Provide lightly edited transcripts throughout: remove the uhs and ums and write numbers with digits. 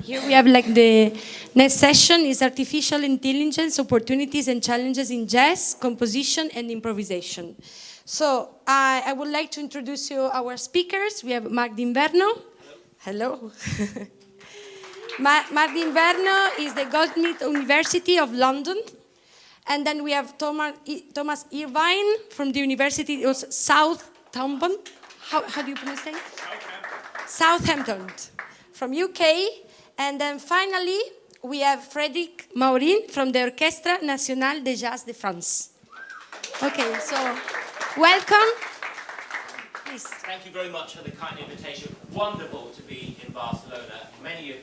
Here we have like the next session is artificial intelligence, opportunities and challenges in jazz, composition and improvisation. So I would like to introduce you our speakers. We have Marc D'Inverno. Hello. Marc D'Inverno is the Goldsmith University of London. And then we have Thomas Irvine from the University of Southampton. How do you pronounce it? Southampton from UK. And then finally, we have Frédéric Maurin from the Orchestra Nationale de Jazz de France. Okay, so welcome. Please. Thank you very much for the kind invitation. Wonderful to be in Barcelona.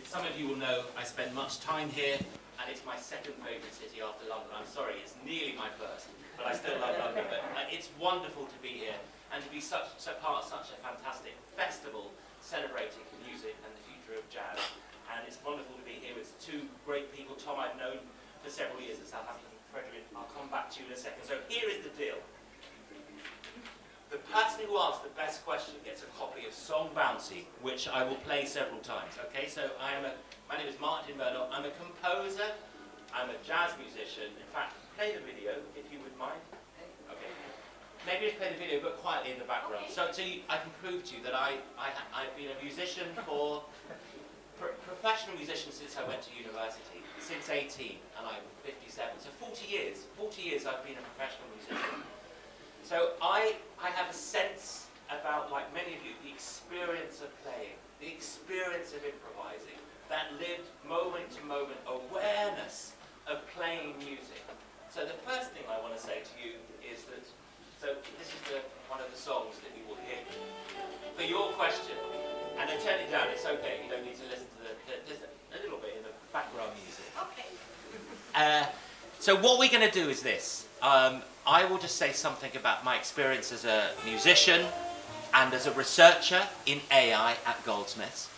Some of you will know I spend much time here, and it's my second favourite city after London. I'm sorry, it's nearly my first, but I still love London. But it's wonderful to be here and to be part of such a fantastic festival celebrating music and the future of jazz. And it's wonderful to be here with two great people. Tom I've known for several years at Southampton. Frédéric, I'll come back to you in a second. So here is the deal. The person who asks the best question gets a copy of Song Bouncy, which I will play several times. Okay, so my name is Marc D'Inverno. I'm a composer, I'm a jazz musician. In fact, play the video if you would mind. Okay. Maybe just play the video, but quietly in the background. Okay. I can prove to you that I've been a musician professional musician since I went to university, since 18, and I'm 57. So 40 years I've been a professional musician. So I have a sense about, like many of you, the experience of playing, the experience of improvising, that lived moment-to-moment awareness of playing music. So the first thing I want to say to you is that, so this is one of the songs that you will hear. For your question, and then turn it down, it's okay, you don't need to listen to there's a little bit in the background music. Okay. So what we're going to do is this. I will just say something about my experience as a musician and as a researcher in AI at Goldsmiths.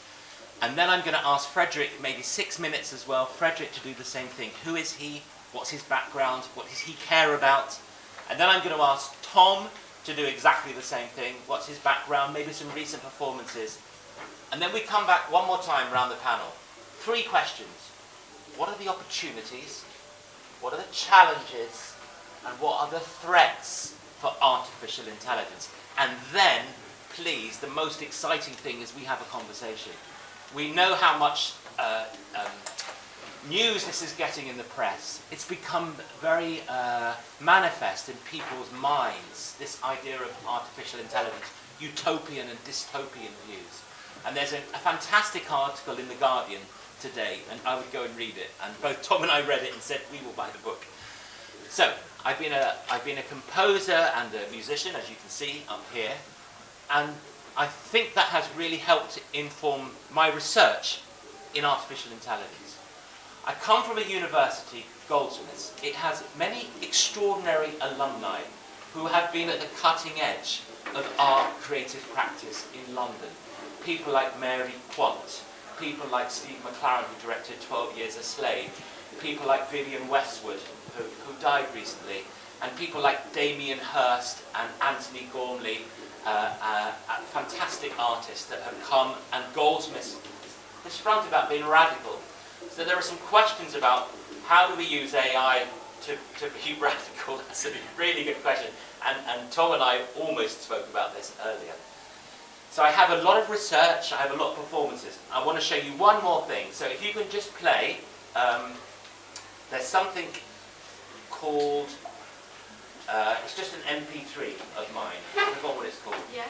And then I'm going to ask Frédéric, maybe 6 minutes as well, Frédéric to do the same thing. Who is he? What's his background? What does he care about? And then I'm going to ask Tom to do exactly the same thing. What's his background? Maybe some recent performances. And then we come back one more time around the panel. 3 questions. What are the opportunities? What are the challenges? And what are the threats for artificial intelligence? And then, please, the most exciting thing is we have a conversation. We know how much news this is getting in the press. It's become very manifest in people's minds, this idea of artificial intelligence, utopian and dystopian views. And there's a fantastic article in The Guardian today, and I would go and read it. And both Tom and I read it and said, we will buy the book. So, I've been a composer and a musician, as you can see up here, and I think that has really helped inform my research in artificial intelligence. I come from a university, Goldsmiths. It has many extraordinary alumni who have been at the cutting edge of art creative practice in London. People like Mary Quant, people like Steve McLaren, who directed 12 Years a Slave, people like Vivienne Westwood, who died recently, and people like Damien Hirst and Anthony Gormley, fantastic artists that have come, and Goldsmiths is front about being radical. So there are some questions about how do we use AI to be radical. That's a really good question. And Tom and I almost spoke about this earlier. So I have a lot of research, I have a lot of performances. I want to show you one more thing. So if you can just play, there's something called, it's just an MP3 of mine. I forgot what it's called. Yeah.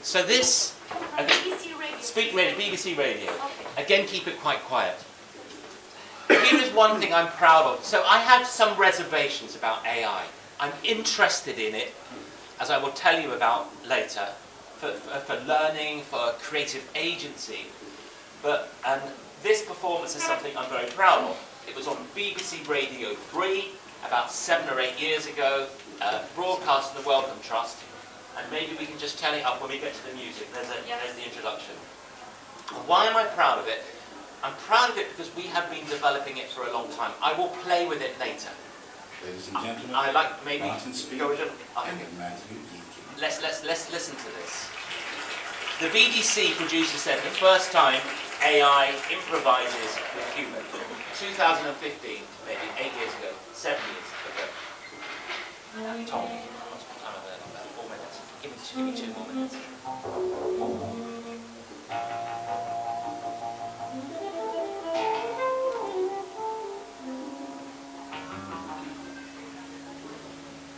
So this, BBC Radio. Speak Radio, BBC Radio. Okay. Again, keep it quite quiet. Here is one thing I'm proud of. So I have some reservations about AI. I'm interested in it, as I will tell you about later, for learning, for creative agency. And this performance is something I'm very proud of. It was on BBC Radio 3 about 7 or 8 years ago, broadcast in the Wellcome Trust. And maybe we can just turn it up when we get to the music. There's the introduction. Why am I proud of it? I'm proud of it because we have been developing it for a long time. I will play with it later. Ladies and gentlemen, I like maybe Martin speak go and Matthew Deakin. Let's listen to this. The BBC producer said the first time AI improvises with human. 2015, maybe 8 years ago, 7 years ago. Tom, what's the time of that? About 4 minutes. Give me 2 more minutes.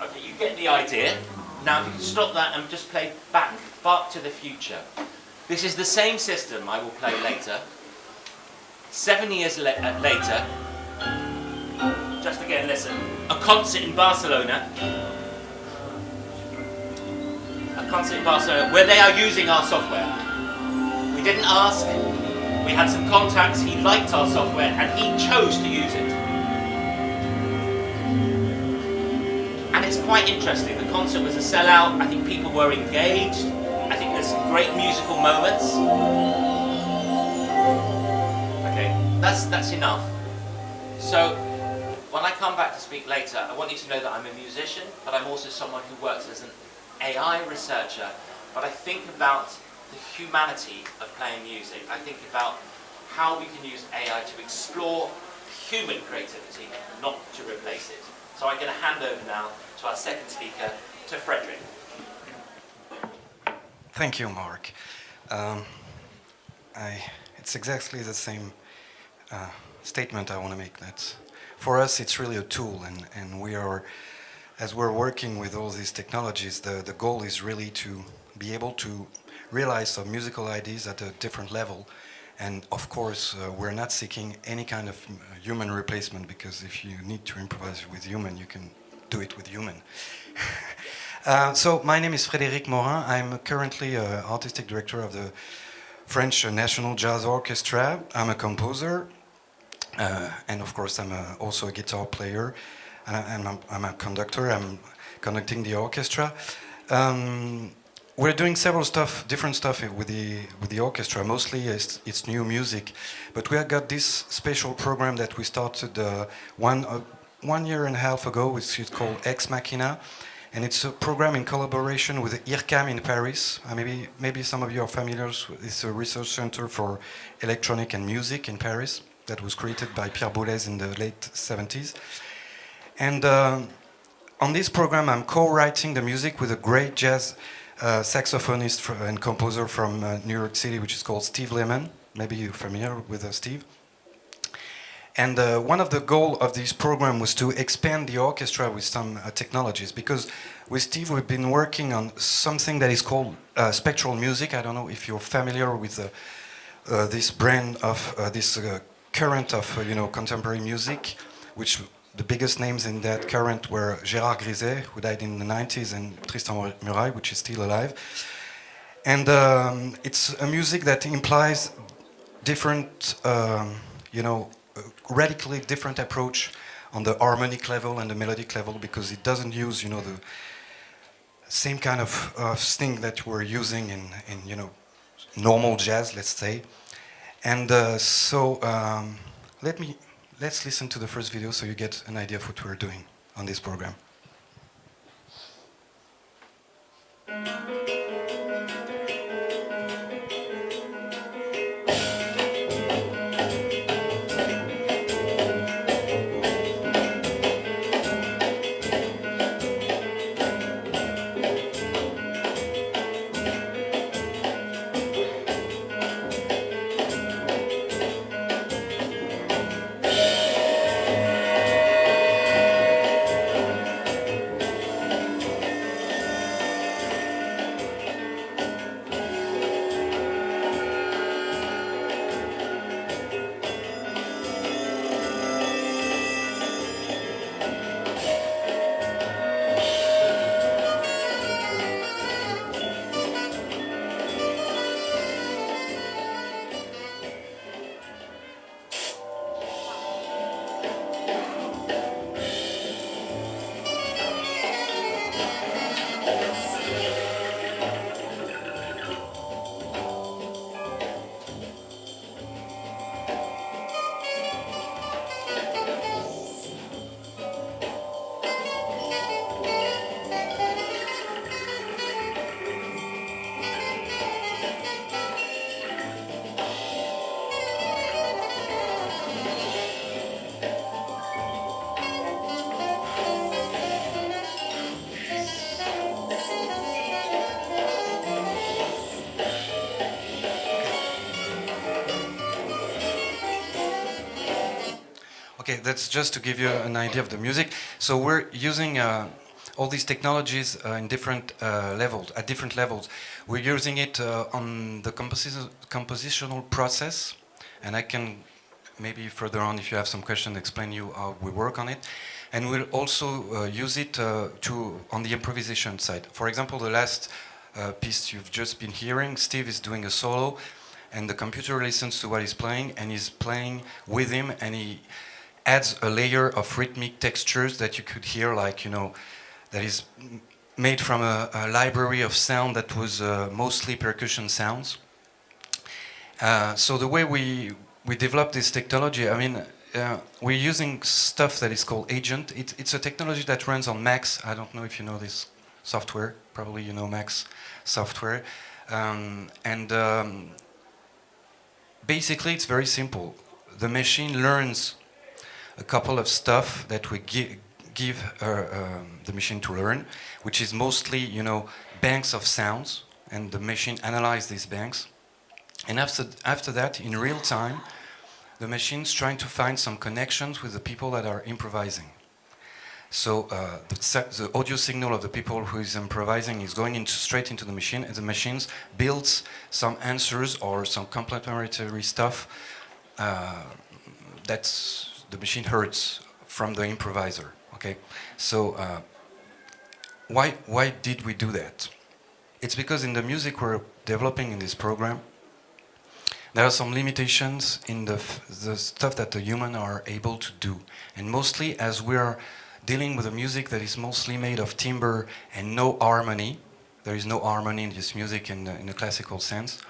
Okay, you get the idea. Now, if you can stop that and just play back to the future. This is the same system I will play later. 7 years later, just again, listen. A concert in Barcelona. A concert in Barcelona where they are using our software. We didn't ask. We had some contacts. He liked our software and he chose to use it. And it's quite interesting. The concert was a sellout. I think people were engaged. I think there's some great musical moments. Okay, that's enough. So, when I come back to speak later, I want you to know that I'm a musician, but I'm also someone who works as an AI researcher. But I think about the humanity of playing music. I think about how we can use AI to explore human creativity, not to replace it. So I'm going to hand over now to our second speaker, to Frederick. Thank you, Mark. It's exactly the same statement I want to make. That for us, it's really a tool, and we are, as we're working with all these technologies, the goal is really to be able to realize some musical ideas at a different level. And of course, we're not seeking any kind of human replacement, because if you need to improvise with human, you can do it with human. So my name is Frédéric Morin. I'm currently artistic director of the French National Jazz Orchestra. I'm a composer, and of course I'm also a guitar player. I'm a conductor. I'm conducting the orchestra. We're doing several different stuff with the orchestra. Mostly it's new music, but we have got this special program that we started 1 year and a half ago, which is called Machina. And it's a program in collaboration with IRCAM in Paris. Maybe some of you are familiar. It's a research center for electronic and music in Paris that was created by Pierre Boulez in the late 70s. And on this program, I'm co-writing the music with a great jazz saxophonist and composer from New York City, which is called Steve Lehman. Maybe you're familiar with Steve. And one of the goals of this program was to expand the orchestra with some technologies, because with Steve we've been working on something that is called spectral music. I don't know if you're familiar with this brand of this current of contemporary music, which the biggest names in that current were Gérard Griset, who died in the 90s, and Tristan Murail, which is still alive. And it's a music that implies different, radically different approach on the harmonic level and the melodic level, because it doesn't use, the same kind of thing that we're using in normal jazz, let's say. And let's listen to the first video so you get an idea of what we're doing on this program. Okay, that's just to give you an idea of the music. So we're using all these technologies in different levels, at different levels. We're using it on the compositional process, and I can maybe further on, if you have some questions, explain you how we work on it. And we'll also use it on the improvisation side. For example, the last piece you've just been hearing, Steve is doing a solo, and the computer listens to what he's playing, and he's playing with him, and he adds a layer of rhythmic textures that you could hear, like, you know, that is made from a library of sound that was mostly percussion sounds. So the way we develop this technology, I mean, we're using stuff that is called Agent. It's a technology that runs on Max. I don't know if you know this software. Probably you know Max software. Basically, it's very simple. The machine learns a couple of stuff that we give the machine to learn, which is mostly, you know, banks of sounds, and the machine analyzes these banks. And after that, in real time, the machine's trying to find some connections with the people that are improvising. So the audio signal of the people who is improvising is going straight into the machine, and the machine builds some answers or some complementary stuff that the machine hears from the improviser. Okay, so why did we do that? It's because in the music we're developing in this program, there are some limitations in the stuff that the human are able to do, and mostly as we are dealing with a music that is mostly made of timbre and no harmony. There is no harmony in this music in a classical sense.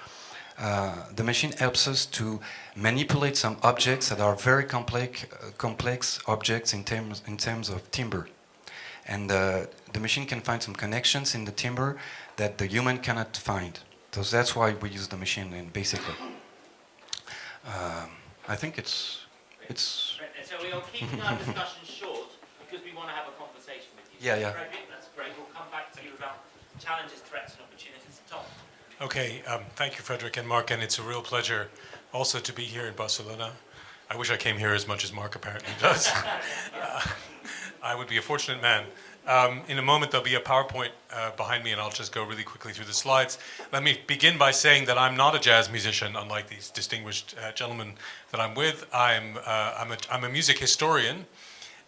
The machine helps us to manipulate some objects that are very complex objects in terms of timbre. And the machine can find some connections in the timbre that the human cannot find. So that's why we use the machine, and basically. I think it's... So we are keeping our discussion short because we want to have a conversation with you. Yeah. Frederick, that's great. We'll come back to you about challenges, threats, and opportunities. Tom. Okay, thank you, Frederick and Mark, and it's a real pleasure also to be here in Barcelona. I wish I came here as much as Mark apparently does. I would be a fortunate man. In a moment, there'll be a PowerPoint behind me, and I'll just go really quickly through the slides. Let me begin by saying that I'm not a jazz musician, unlike these distinguished gentlemen that I'm with. I'm a music historian,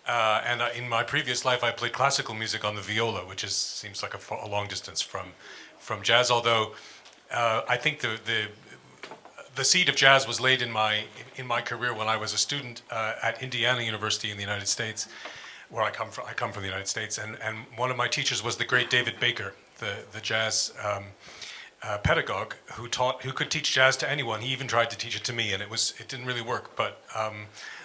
and in my previous life, I played classical music on the viola, which seems like a long distance from jazz. Although I think the seed of jazz was laid in my career when I was a student at Indiana University in the United States, where I come from. I come from the United States, and one of my teachers was the great David Baker, the jazz pedagogue who could teach jazz to anyone. He even tried to teach it to me, and it didn't really work. But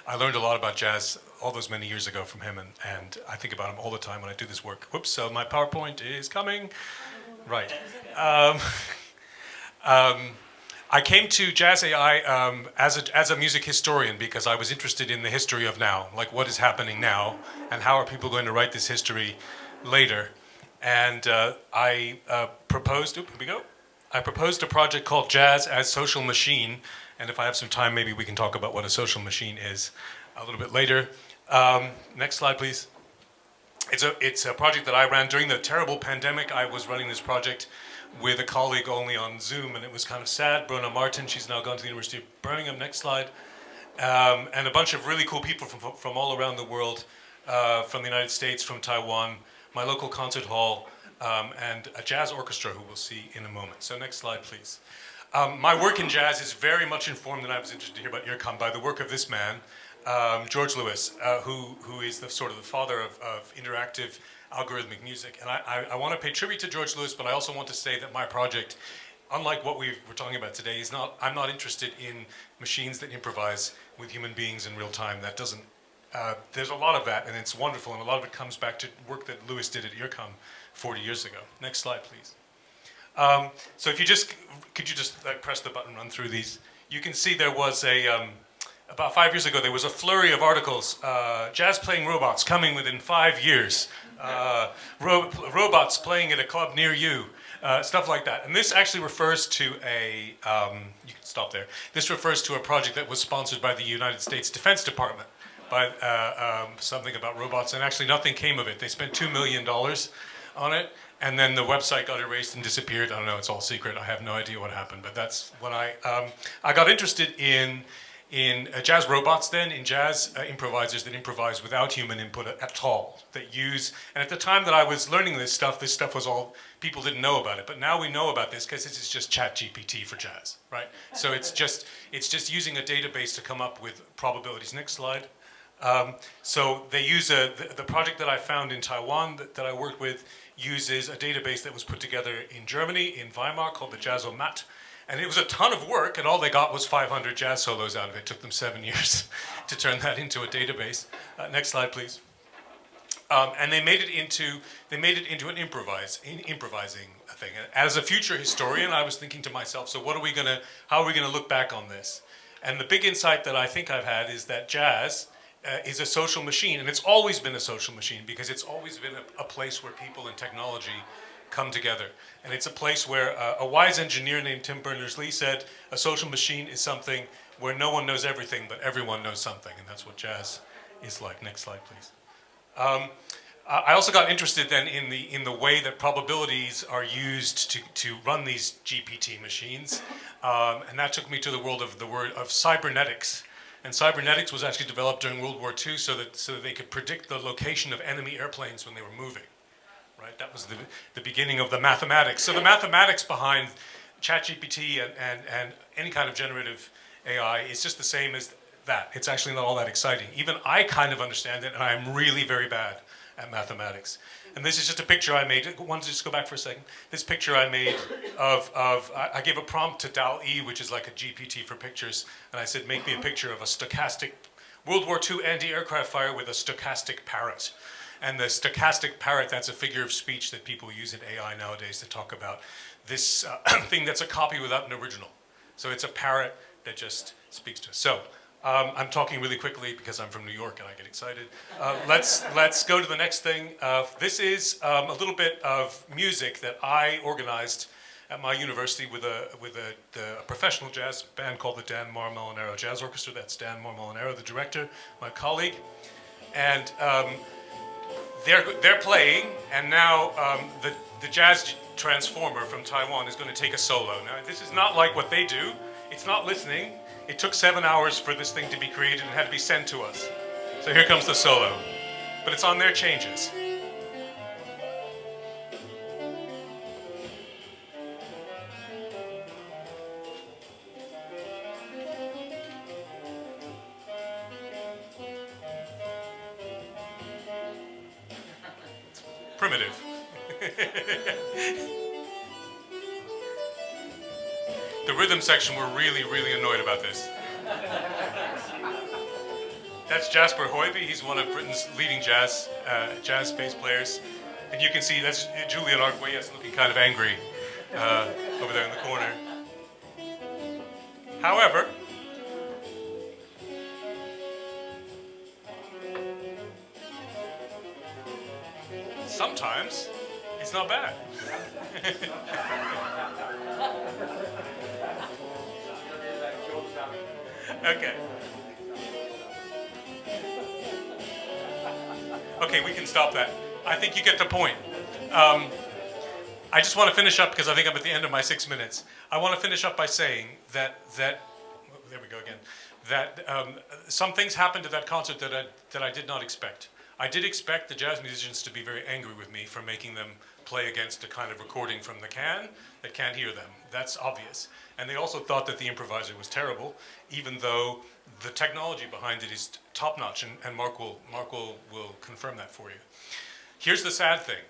I learned a lot about jazz all those many years ago from him, and I think about him all the time when I do this work. Whoops! So my PowerPoint is coming. Right. I came to Jazz AI as a music historian because I was interested in the history of now, like what is happening now, and how are people going to write this history later. And I proposed. Here we go. I proposed a project called Jazz as Social Machine, and if I have some time, maybe we can talk about what a social machine is a little bit later. Next slide, please. It's a project that I ran during the terrible pandemic. I was running this project with a colleague only on Zoom, and it was kind of sad. Bruna Martin, she's now gone to the University of Birmingham. Next slide. And a bunch of really cool people from all around the world, from the United States, from Taiwan, my local concert hall, and a jazz orchestra who we'll see in a moment. So next slide, please. My work in jazz is very much informed, and I was interested to hear about IRCAM, by the work of this man, George Lewis, who is the sort of the father of interactive algorithmic music. And I want to pay tribute to George Lewis, but I also want to say that my project, unlike what we're talking about today, I'm not interested in machines that improvise with human beings in real time. That doesn't, there's a lot of that, and it's wonderful, and a lot of it comes back to work that Lewis did at IRCAM 40 years ago. Next slide, please. So if you could you just press the button, run through these? You can see there was about 5 years ago, there was a flurry of articles, jazz playing robots coming within 5 years, robots playing at a club near you, stuff like that. And this actually refers to you can stop there. This refers to a project that was sponsored by the United States Defense Department by something about robots, and actually nothing came of it. They spent $2 million on it, and then the website got erased and disappeared. I don't know, it's all secret. I have no idea what happened, but that's when I got interested in jazz robots then, in jazz improvisers that improvise without human input at all, that use, and at the time that I was learning this stuff was all, people didn't know about it, but now we know about this because this is just ChatGPT for jazz, right? So it's just using a database to come up with probabilities. Next slide. So they use the project that I found in Taiwan that I worked with uses a database that was put together in Germany, in Weimar, called the Jazzomat. And it was a ton of work, and all they got was 500 jazz solos out of it. It took them 7 years to turn that into a database. Next slide, please. And they made it into an improvising thing. And as a future historian, I was thinking to myself, so how are we gonna look back on this? And the big insight that I think I've had is that jazz is a social machine, and it's always been a social machine because it's always been a place where people and technology come together. And it's a place where a wise engineer named Tim Berners-Lee said, a social machine is something where no one knows everything, but everyone knows something, and that's what jazz is like. Next slide, please. I also got interested then in the way that probabilities are used to run these GPT machines, and that took me to the world of cybernetics. And cybernetics was actually developed during World War II so that they could predict the location of enemy airplanes when they were moving. Right? That was the beginning of the mathematics. So the mathematics behind ChatGPT and any kind of generative AI is just the same as that. It's actually not all that exciting. Even I kind of understand it, and I'm really very bad at mathematics. And this is just a picture I made. I wanted to just go back for a second. This picture I made I gave a prompt to DALL-E, which is like a GPT for pictures, and I said, make me a picture of a stochastic World War II anti-aircraft fighter with a stochastic parrot. And the stochastic parrot, that's a figure of speech that people use in AI nowadays to talk about this thing that's a copy without an original. So it's a parrot that just speaks to us. So I'm talking really quickly because I'm from New York and I get excited. Let's go to the next thing. This is a little bit of music that I organized at my university with a professional jazz band called the Dan Mar Molinaro Jazz Orchestra. That's Dan Mar Molinaro, the director, my colleague. And they're playing, and now the jazz transformer from Taiwan is going to take a solo. Now, this is not like what they do. It's not listening. It took 7 hours for this thing to be created and had to be sent to us. So here comes the solo. But it's on their changes. Primitive. The rhythm section were really, really annoyed about this. That's Jasper Hoiby. He's one of Britain's leading jazz bass players. And you can see that's Julian Arguelles looking kind of angry over there in the corner. However, sometimes it's not bad. Okay. Okay, we can stop that. I think you get the point. I just want to finish up because I think I'm at the end of my 6 minutes. I want to finish up by saying that there we go again. That some things happened at that concert that I did not expect. I did expect the jazz musicians to be very angry with me for making them play against a kind of recording from the can that can't hear them. That's obvious. And they also thought that the improviser was terrible, even though the technology behind it is top-notch, and Mark will confirm that for you. Here's the sad thing.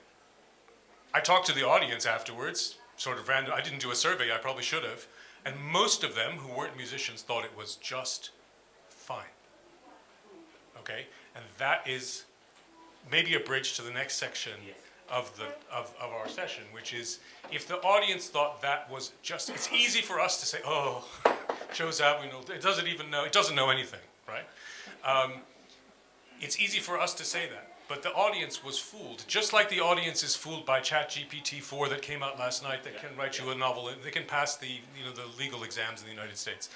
I talked to the audience afterwards, sort of random. I didn't do a survey, I probably should have, and most of them who weren't musicians thought it was just fine. Okay? And that is maybe a bridge to the next section of our session, which is if the audience thought that was just, it's easy for us to say, oh, shows up, it doesn't know anything, right? It's easy for us to say that, but the audience was fooled, just like the audience is fooled by ChatGPT-4 that came out last night that can write you a novel, they can pass the legal exams in the United States.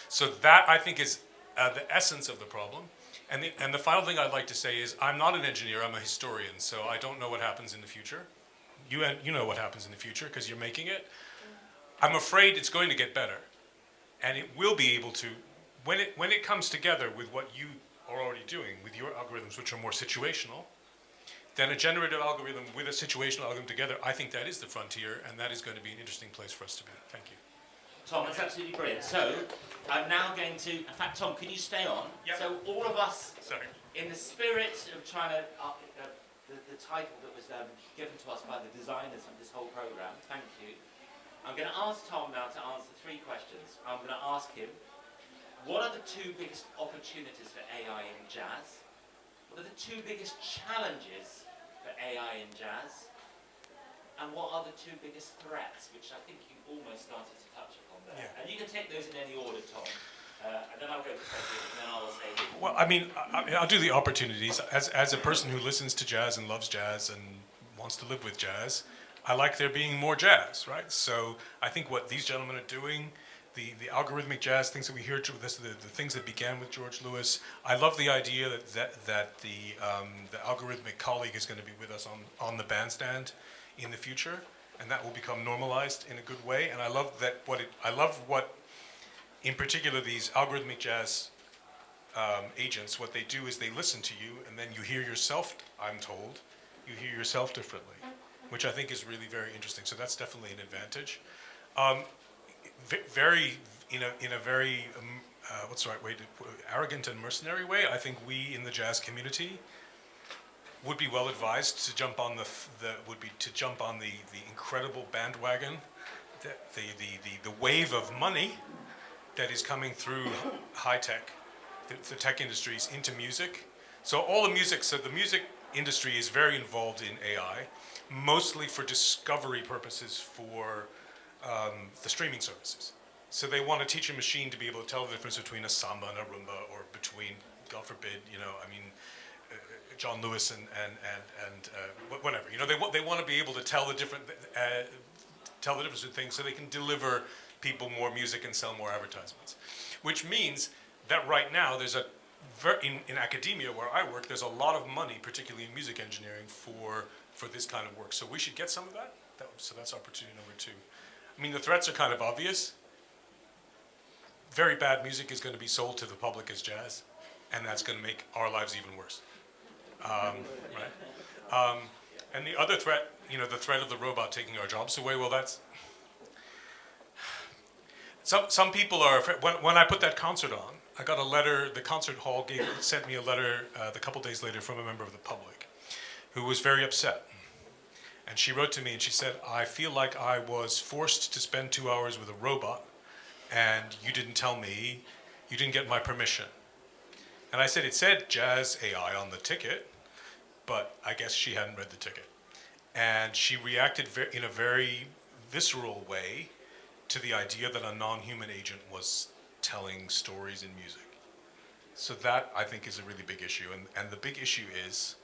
So that, I think, is the essence of the problem. And the final thing I'd like to say is I'm not an engineer, I'm a historian, so I don't know what happens in the future. You know what happens in the future because you're making it. I'm afraid it's going to get better. And it will be able to, when it comes together with what you are already doing with your algorithms, which are more situational, then a generative algorithm with a situational algorithm together, I think that is the frontier, and that is going to be an interesting place for us to be. Thank you. Tom, that's absolutely brilliant. So, I'm now going to, in fact, Tom, can you stay on? Yep. So, all of us, Sorry. in the spirit of trying to, the title that was given to us by the designers of this whole program, thank you. I'm going to ask Tom now to answer 3 questions. I'm going to ask him, what are the 2 biggest opportunities for AI in jazz? What are the 2 biggest challenges for AI in jazz? And what are the 2 biggest threats, which I think you almost started to touch upon there? Yeah. And you can take those in any order, Tom. And then I'll go to Frederick, and then I'll say... Well, I mean, I'll do the opportunities. As a person who listens to jazz and loves jazz and wants to live with jazz, I like there being more jazz, right? So I think what these gentlemen are doing, the algorithmic jazz, things that we hear, the things that began with George Lewis, I love the idea that the algorithmic colleague is going to be with us on the bandstand in the future, and that will become normalized in a good way. And I love that what in particular these algorithmic jazz agents, what they do is they listen to you, and then you hear yourself, I'm told, you hear yourself differently, which I think is really very interesting. So that's definitely an advantage. In a very what's the right way to arrogant and mercenary way, I think we in the jazz community would be well advised to jump on the incredible bandwagon, the wave of money that is coming through high tech, the tech industries into music. So the music industry is very involved in AI, mostly for discovery purposes for the streaming services. So they want to teach a machine to be able to tell the difference between a samba and a rumba, or between, God forbid, John Lewis and whatever. They want to be able to tell the difference between things, so they can deliver people more music and sell more advertisements. Which means that right now there's in academia where I work, there's a lot of money, particularly in music engineering, for this kind of work. So we should get some of that. So that's opportunity number 2. I mean, the threats are kind of obvious. Very bad music is going to be sold to the public as jazz, and that's going to make our lives even worse. Right? And the other threat, the threat of the robot taking our jobs away, well, that's... Some people are afraid. When I put that concert on, I got a letter, the concert hall sent me a letter a couple days later from a member of the public who was very upset. And she wrote to me and she said, I feel like I was forced to spend 2 hours with a robot, and you didn't tell me, you didn't get my permission. And I said, it said Jazz AI on the ticket, but I guess she hadn't read the ticket. And she reacted in a very visceral way to the idea that a non-human agent was telling stories in music. So that, I think, is a really big issue. And the big issue is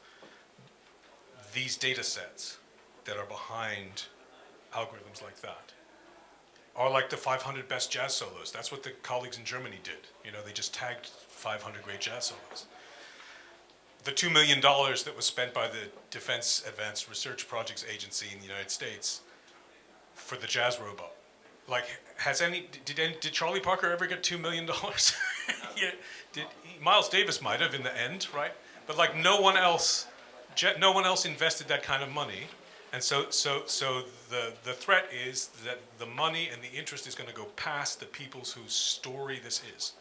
these data sets that are behind algorithms like that are like the 500 best jazz solos. That's what the colleagues in Germany did. They just tagged 500 great jazz solos. The $2 million that was spent by the Defense Advanced Research Projects Agency in the United States for the jazz robot. Did Charlie Parker ever get $2 million? Yeah, Miles Davis might have in the end, right? But no one else invested that kind of money. And so the threat is that the money and the interest is going to go past the people whose story this is.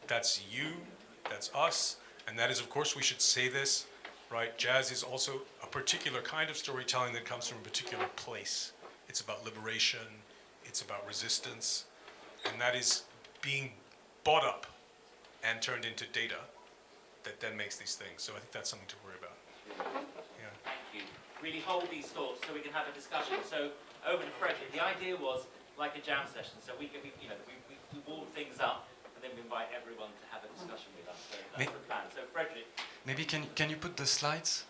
That's you, that's us, and that is, of course, we should say this, right? Jazz is also a particular kind of storytelling that comes from a particular place. It's about liberation, it's about resistance, and that is being bought up and turned into data that then makes these things. So I think that's something to worry about. Yeah. Thank you. Really hold these thoughts so we can have a discussion. So over to Frederick. The idea was like a jam session, so we wall things up and then we invite everyone to have a discussion with us. So that's the plan. So Frederick. Maybe can you put the slides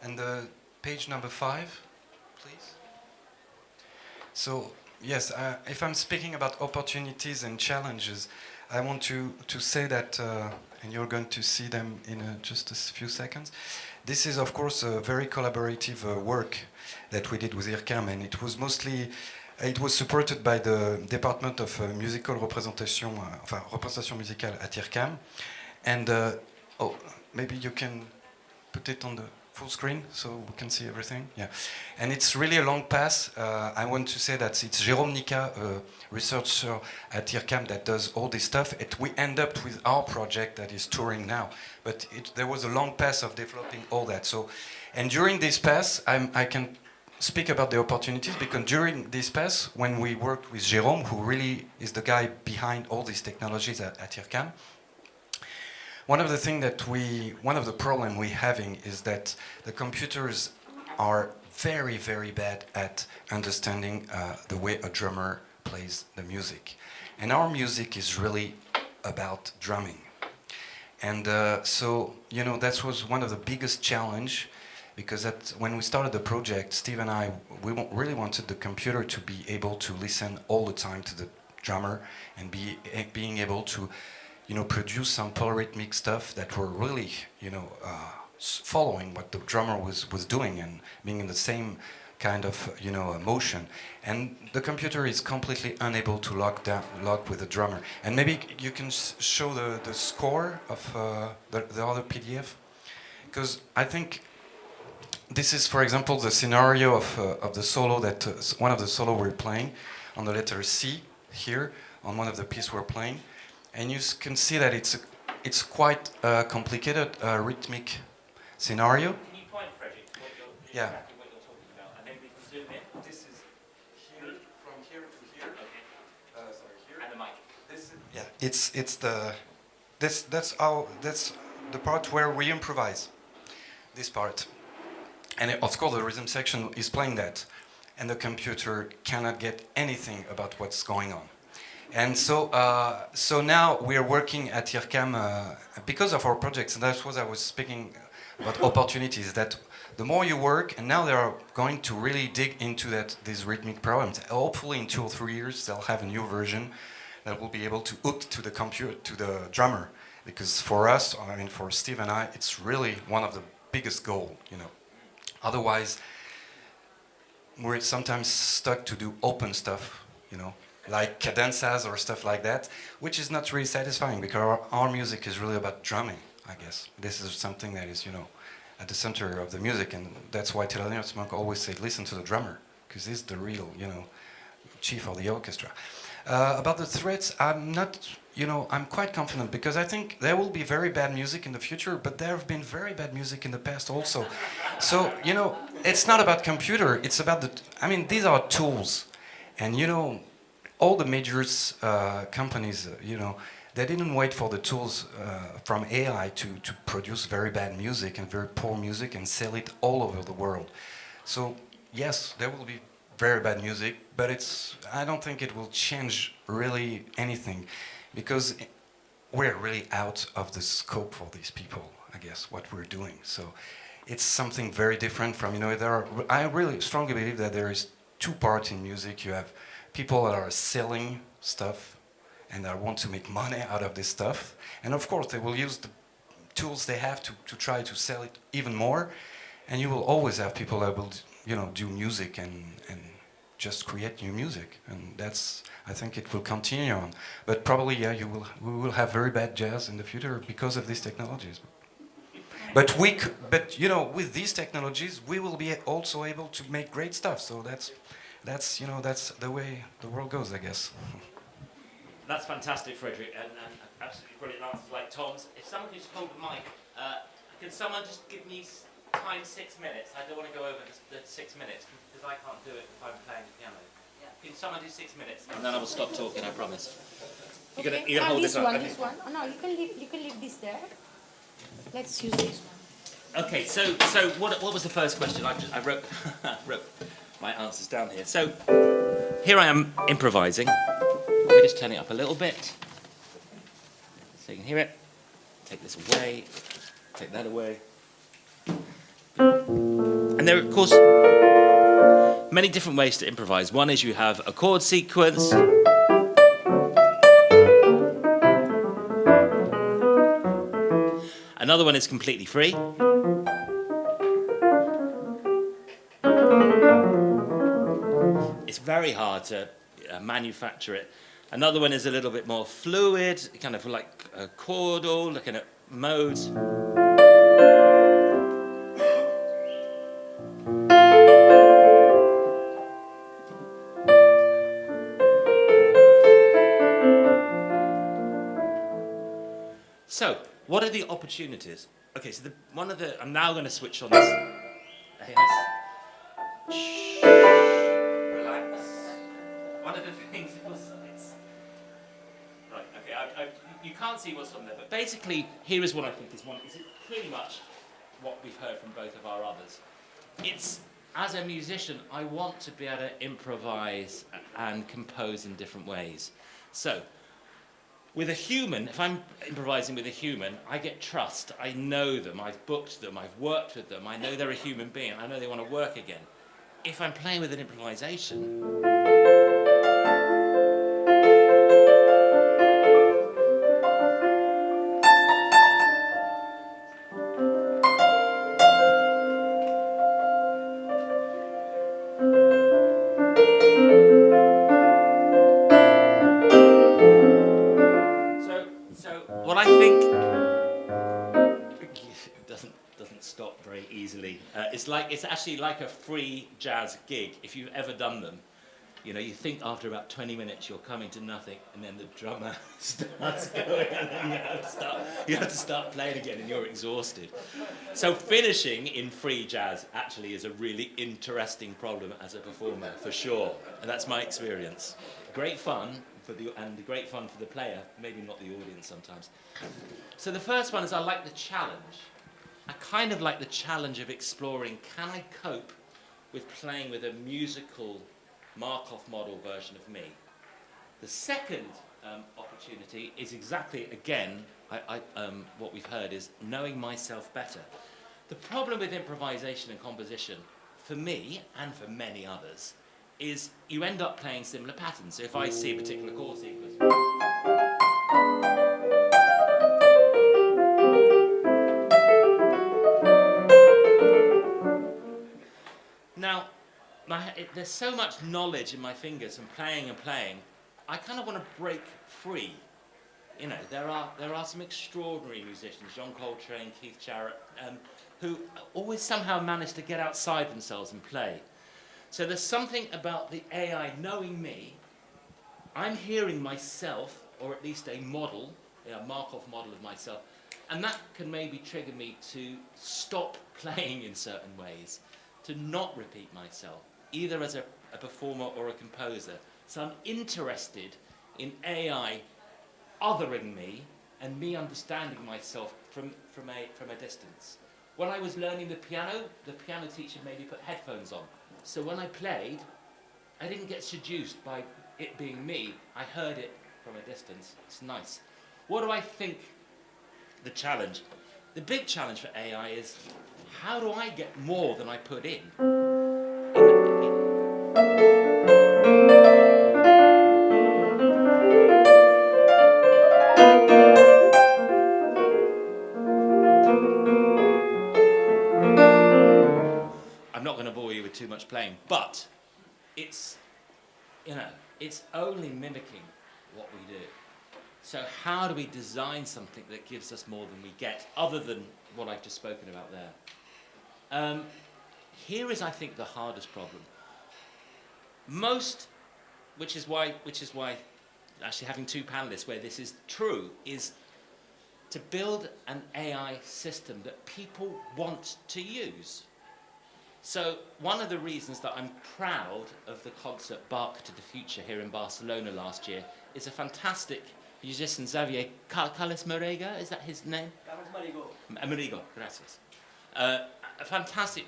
and the page number 5, please? So yes, if I'm speaking about opportunities and challenges, I want to say that, and you're going to see them in just a few seconds. This is, of course, a very collaborative work that we did with IRCAM, and it was mostly, it was supported by the Department of Musical Representation, enfin, Représentation Musicale at IRCAM. And, oh, maybe you can put it on the full screen so we can see everything. Yeah, and it's really a long pass. I want to say that it's Jérôme Nica, a researcher at IRCAM, that does all this stuff. We end up with our project that is touring now, but there was a long pass of developing all that. So, and during this pass, I can speak about the opportunities, because during this pass, when we worked with Jérôme, who really is the guy behind all these technologies at IRCAM, one of the problem we're having is that the computers are very, very bad at understanding the way a drummer plays the music. And our music is really about drumming. And so, you know, that was one of the biggest challenge, because when we started the project, Steve and I, we really wanted the computer to be able to listen all the time to the drummer and being able to, you know, produce some polyrhythmic stuff that were really, you know, following what the drummer was doing and being in the same kind of, you know, motion. And the computer is completely unable to lock with the drummer. And maybe you can show the score of the other PDF, because I think this is, for example, the scenario of the solo that one of the solo we're playing on the letter C here on one of the pieces we're playing. And you can see that it's quite a complicated rhythmic scenario. Can you point, Frederick, Yeah. exactly what you're talking about, and then we can zoom in? This is here, from here to here. Okay. Sorry, here. And the mic. That's the part where we improvise. This part, and of course the rhythm section is playing that, and the computer cannot get anything about what's going on. And so, so now we are working at IRCAM because of our projects, and that's what I was speaking about opportunities. That the more you work, and now they are going to really dig into these rhythmic problems. Hopefully, in 2 or 3 years, they'll have a new version that will be able to hook to the computer, to the drummer. Because for us, I mean, for Steve and I, it's really one of the biggest goals. You know, otherwise, we're sometimes stuck to do open stuff. You know, like cadenzas or stuff like that, which is not really satisfying, because our music is really about drumming, I guess. This is something that is, you know, at the center of the music, and that's why Thelonious Monk always said, listen to the drummer, because he's the real, you know, chief of the orchestra. About the threats, I'm not, you know, I'm quite confident, because I think there will be very bad music in the future, but there have been very bad music in the past also. So, you know, it's not about computer, it's about I mean, these are tools, and, you know, all the major companies, you know, they didn't wait for the tools from AI to produce very bad music and very poor music and sell it all over the world. So yes, there will be very bad music, but I don't think it will change really anything, because we're really out of the scope for these people, I guess, what we're doing. So it's something very different from, you know, I really strongly believe that there is 2 parts in music. You have people that are selling stuff and that want to make money out of this stuff, and of course they will use the tools they have to try to sell it even more, and you will always have people that will, you know, do music and just create new music, and that's, I think it will continue on, but probably, yeah, we will have very bad jazz in the future because of these technologies. But you know, with these technologies we will be also able to make great stuff, so that's, you know, that's the way the world goes, I guess. That's fantastic, Frederick, and absolutely brilliant answers like Tom's. If someone could just hold the mic, can someone just give me time 6 minutes? I don't want to go over the 6 minutes, because I can't do it if I'm playing the piano. Yeah. Can someone do 6 minutes? And then I will stop talking, I promise. You're Okay. gonna hold this one. Okay. This one. Oh no, you can leave this there. Let's use this one. Okay, so what was the first question? I wrote wrote my answers down here. So here I am improvising. Let me just turn it up a little bit so you can hear it. Take this away, take that away. And there are, of course, many different ways to improvise. One is you have a chord sequence. Another one is completely free. It's very hard to manufacture it. Another one is a little bit more fluid, kind of like a chordal, looking at modes. So, what are the opportunities? Okay, so I'm now going to switch on this. Shh. Relax. One of the things right, okay, you can't see what's on there, but basically, here is what I think is pretty much what we've heard from both of our others. It's, as a musician, I want to be able to improvise and compose in different ways. So, with a human, if I'm improvising with a human, I get trust. I know them, I've booked them, I've worked with them, I know they're a human being, I know they want to work again. If I'm playing with an improvisation, so what I think doesn't stop very easily. It's actually like a free jazz gig. If you've ever done them, you know, you think after about 20 minutes you're coming to nothing, and then the drummer starts going, and then you have to start playing again, and you're exhausted. So finishing in free jazz actually is a really interesting problem as a performer, for sure. And that's my experience. Great fun and great fun for the player, maybe not the audience sometimes. So the first one is I like the challenge. I kind of like the challenge of exploring, can I cope with playing with a musical Markov model version of me? The second opportunity is exactly, again, what we've heard is knowing myself better. The problem with improvisation and composition, for me and for many others, is you end up playing similar patterns. So if I see a particular chord sequence, now, there's so much knowledge in my fingers and playing, I kind of want to break free. You know, there are some extraordinary musicians, John Coltrane, Keith Jarrett, who always somehow manage to get outside themselves and play. So there's something about the AI knowing me. I'm hearing myself, or at least a model, a Markov model of myself, and that can maybe trigger me to stop playing in certain ways, to not repeat myself, either as a performer or a composer. So I'm interested in AI othering me and me understanding myself from a distance. When I was learning the piano teacher made me put headphones on. So when I played, I didn't get seduced by it being me. I heard it from a distance. It's nice. What do I think the challenge? The big challenge for AI is, how do I get more than I put in? I'm not going to bore you with too much playing, but it's only mimicking what we do. So how do we design something that gives us more than we get, other than what I've just spoken about there? Here is, I think, the hardest problem. Which is why actually having two panelists where this is true, is to build an AI system that people want to use. So one of the reasons that I'm proud of the concert Bark to the Future here in Barcelona last year is a fantastic musician, Xavier Carles Marega, is that his name? Marigo, gracias. A fantastic,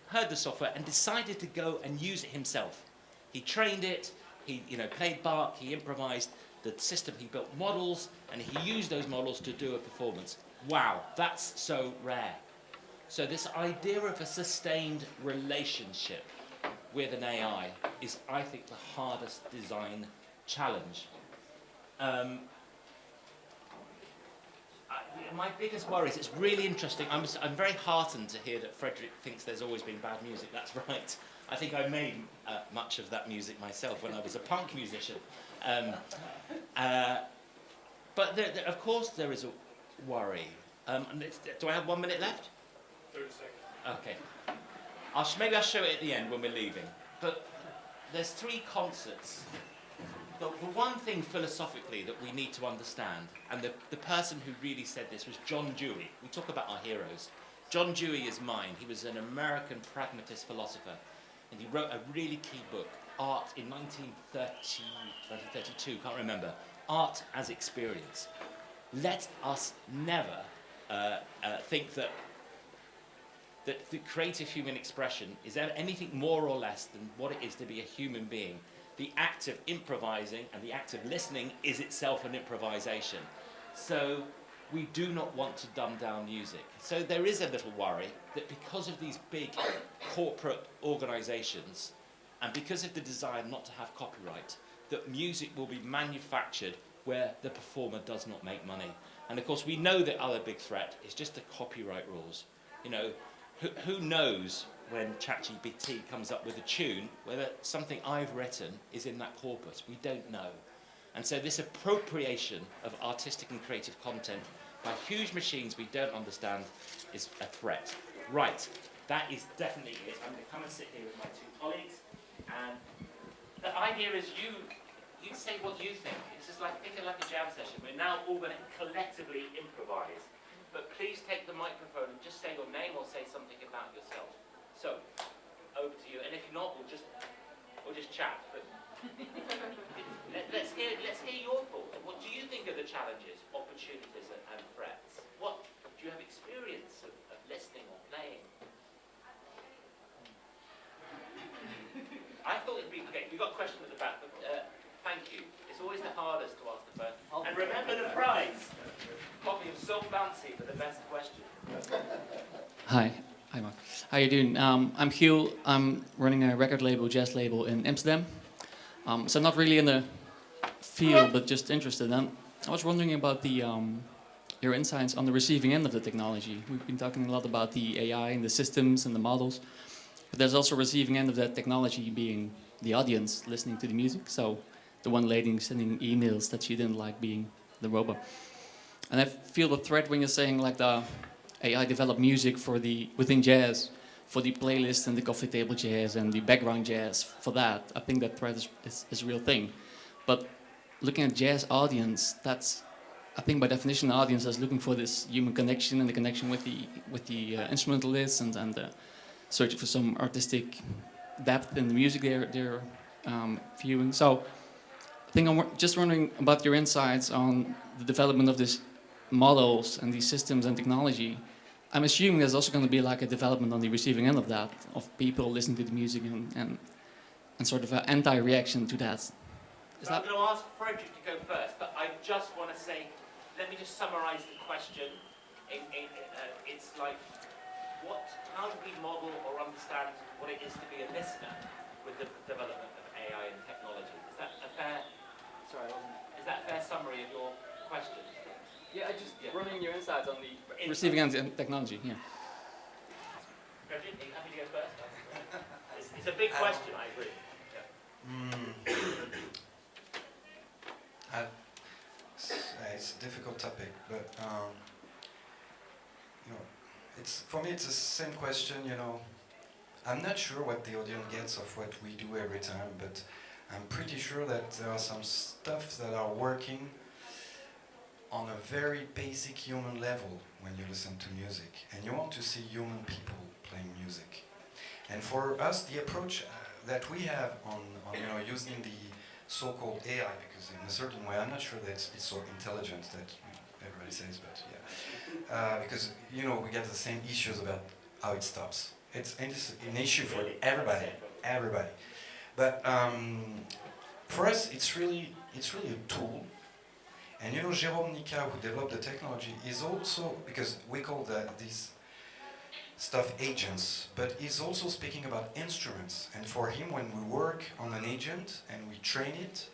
heard the software and decided to go and use it himself. He trained it, he played Bach, he improvised the system, he built models, and he used those models to do a performance. Wow, that's so rare. So this idea of a sustained relationship with an AI is, I think, the hardest design challenge. my biggest worries, it's really interesting. I'm very heartened to hear that Frederick thinks there's always been bad music. That's right. I think I made much of that music myself when I was a punk musician. But of course there is a worry. Do I have 1 minute left? 30 seconds. Okay. Maybe I'll show it at the end when we're leaving. But there's 3 concerts. The one thing philosophically that we need to understand, and the person who really said this was John Dewey. We talk about our heroes. John Dewey is mine. He was an American pragmatist philosopher, and he wrote a really key book, Art, in 1932, can't remember, Art as Experience. Let us never think that the creative human expression is anything more or less than what it is to be a human being. The act of improvising and the act of listening is itself an improvisation. So we do not want to dumb down music. So there is a little worry that because of these big corporate organizations and because of the desire not to have copyright, that music will be manufactured where the performer does not make money. And of course we know the other big threat is just the copyright rules. You know, who knows when ChatGPT comes up with a tune, whether something I've written is in that corpus. We don't know. And so this appropriation of artistic and creative content by huge machines we don't understand is a threat. Right, that is definitely it. I'm going to come and sit here with my 2 colleagues. And the idea is you say what you think. It's just like, think of like a jam session. We're now all going to collectively improvise. But please take the microphone and just say your name or say something about yourself. So, over to you. And if not, we'll just chat. But let's hear your thoughts. What do you think are the challenges, opportunities, and threats? What do you have experience of listening or playing? I thought it'd be okay. We've got a question at the back, but thank you. It's always the hardest to ask the first. And remember the prize. Copy of So Fancy for the best question. Hi, Mark. How you doing? I'm Hugh. I'm running a record label, jazz label in Amsterdam. So not really in the field, but just interested. I was wondering about your insights on the receiving end of the technology. We've been talking a lot about the AI and the systems and the models, but there's also receiving end of that technology being the audience listening to the music. So the one lady sending emails that she didn't like being the robot. And I feel the threat when you're saying like the AI developed music for within jazz, for the playlist and the coffee table jazz and the background jazz. For that, I think that threat is a real thing. But looking at jazz audience, that's, I think by definition, the audience is looking for this human connection and the connection with the instrumentalists and searching for some artistic depth in the music they're viewing. So I think I'm just wondering about your insights on the development of these models and these systems and technology. I'm assuming there's also going to be like a development on the receiving end of that, of people listening to the music and sort of an anti-reaction to that. So I'm going to ask Frederick to go first, but I just want to say, let me just summarize the question. It's like, how do we model or understand what it is to be a listener with the development of AI and technology? Is that a fair summary of your question? Yeah, running your insights on the receiving end technology. Yeah. Frederick, are you happy to go first? It's a big question, I agree. It's a difficult topic, but for me it's the same question. I'm not sure what the audience gets of what we do every time, but I'm pretty sure that there are some stuff that are working on a very basic human level when you listen to music, and you want to see human people playing music. And for us, the approach that we have on using the so-called AI, because in a certain way, I'm not sure that it's so intelligent that everybody says, but yeah, because we get the same issues about how it stops. It's an issue for everybody. But for us, it's really a tool. And Jérôme Nika, who developed the technology, is also, because we call these stuff agents, but he's also speaking about instruments. And for him, when we work on an agent and we train it,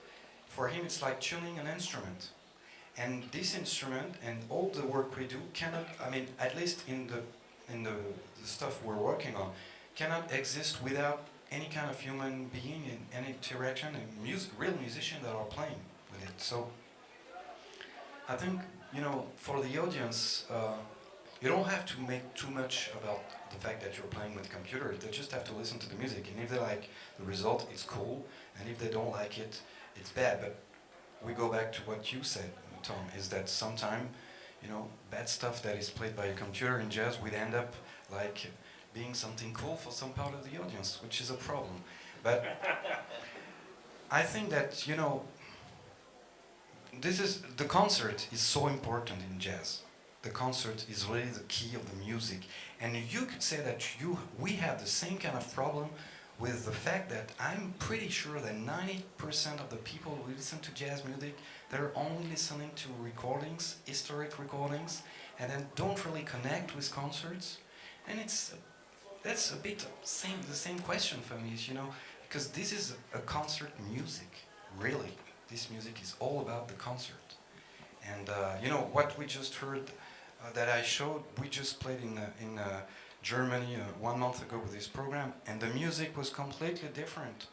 for him it's like tuning an instrument. And this instrument and all the work we do cannot, I mean, at least in the stuff we're working on, cannot exist without any kind of human being and any interaction and real musicians that are playing with it. So I think, you know, for the audience, you don't have to make too much about the fact that you're playing with computers. They just have to listen to the music, and if they like the result, it's cool, and if they don't like it, it's bad. But we go back to what you said, Tom, is that sometimes, you know, bad stuff that is played by a computer in jazz would end up like being something cool for some part of the audience, which is a problem. But I think that, you know, the concert is so important in jazz. The concert is really the key of the music. And you could say that we have the same kind of problem with the fact that I'm pretty sure that 90% of the people who listen to jazz music, they're only listening to recordings, historic recordings, and then don't really connect with concerts. And that's a bit the same question for me, you know, because this is a concert music, really. This music is all about the concert. And you know, what we just heard that I showed, we just played in Germany 1 month ago with this program, and the music was completely different.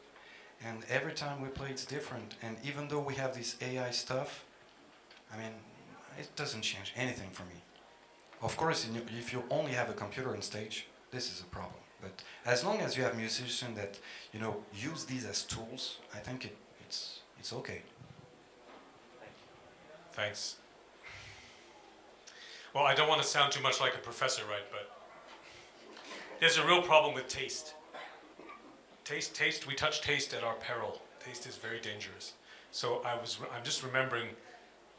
And every time we play, it's different. And even though we have this AI stuff, I mean, it doesn't change anything for me. Of course, if you only have a computer on stage, this is a problem. But as long as you have musicians that, you know, use these as tools, I think it's okay. Thanks. Well, I don't want to sound too much like a professor, right? But there's a real problem with taste. Taste. We touch taste at our peril. Taste is very dangerous. So I'm just remembering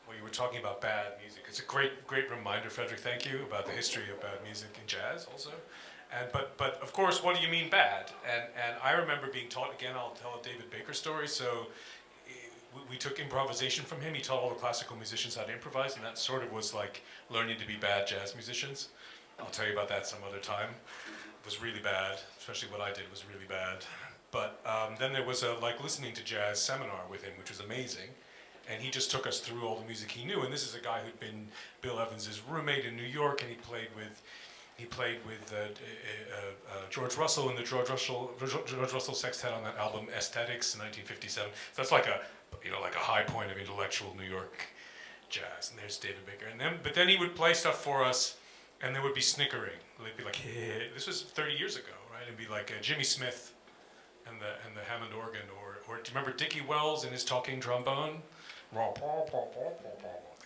when you were talking about bad music. It's a great reminder, Frederick. Thank you, about the history of bad music in jazz, also. And but of course, what do you mean bad? And I remember being taught, again, I'll tell a David Baker story. So we took improvisation from him. He taught all the classical musicians how to improvise, and that sort of was like learning to be bad jazz musicians. I'll tell you about that some other time. It was really bad, especially what I did was really bad. But then there was a listening to jazz seminar with him, which was amazing. And he just took us through all the music he knew. And this is a guy who'd been Bill Evans' roommate in New York, and he played with George Russell in the George Russell Sextet on that album Aesthetics in 1957. So that's like a high point of intellectual New York jazz. And there's David Baker. But then he would play stuff for us, and there would be snickering. They'd be like, hey. This was 30 years ago, right? It'd be like Jimmy Smith and the Hammond organ, or do you remember Dickie Wells and his talking trombone? The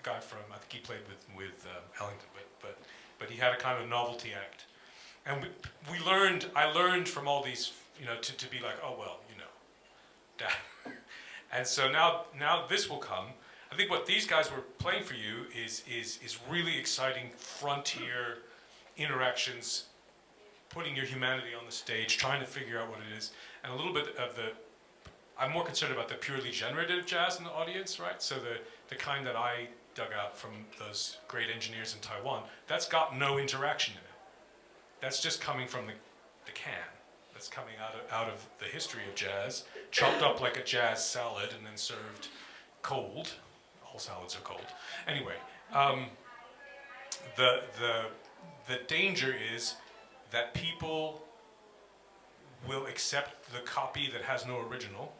guy from, I think he played with Ellington, but he had a kind of novelty act. And I learned from all these, you know, to be like, oh well, you know. And so now this will come. I think what these guys were playing for you is really exciting frontier interactions, putting your humanity on the stage, trying to figure out what it is, and a little bit of I'm more concerned about the purely generative jazz in the audience, right? So the kind that I dug out from those great engineers in Taiwan, that's got no interaction in it. That's just coming from the can. That's coming out of the history of jazz, chopped up like a jazz salad and then served cold. All salads are cold. Anyway, the danger is that people will accept the copy that has no original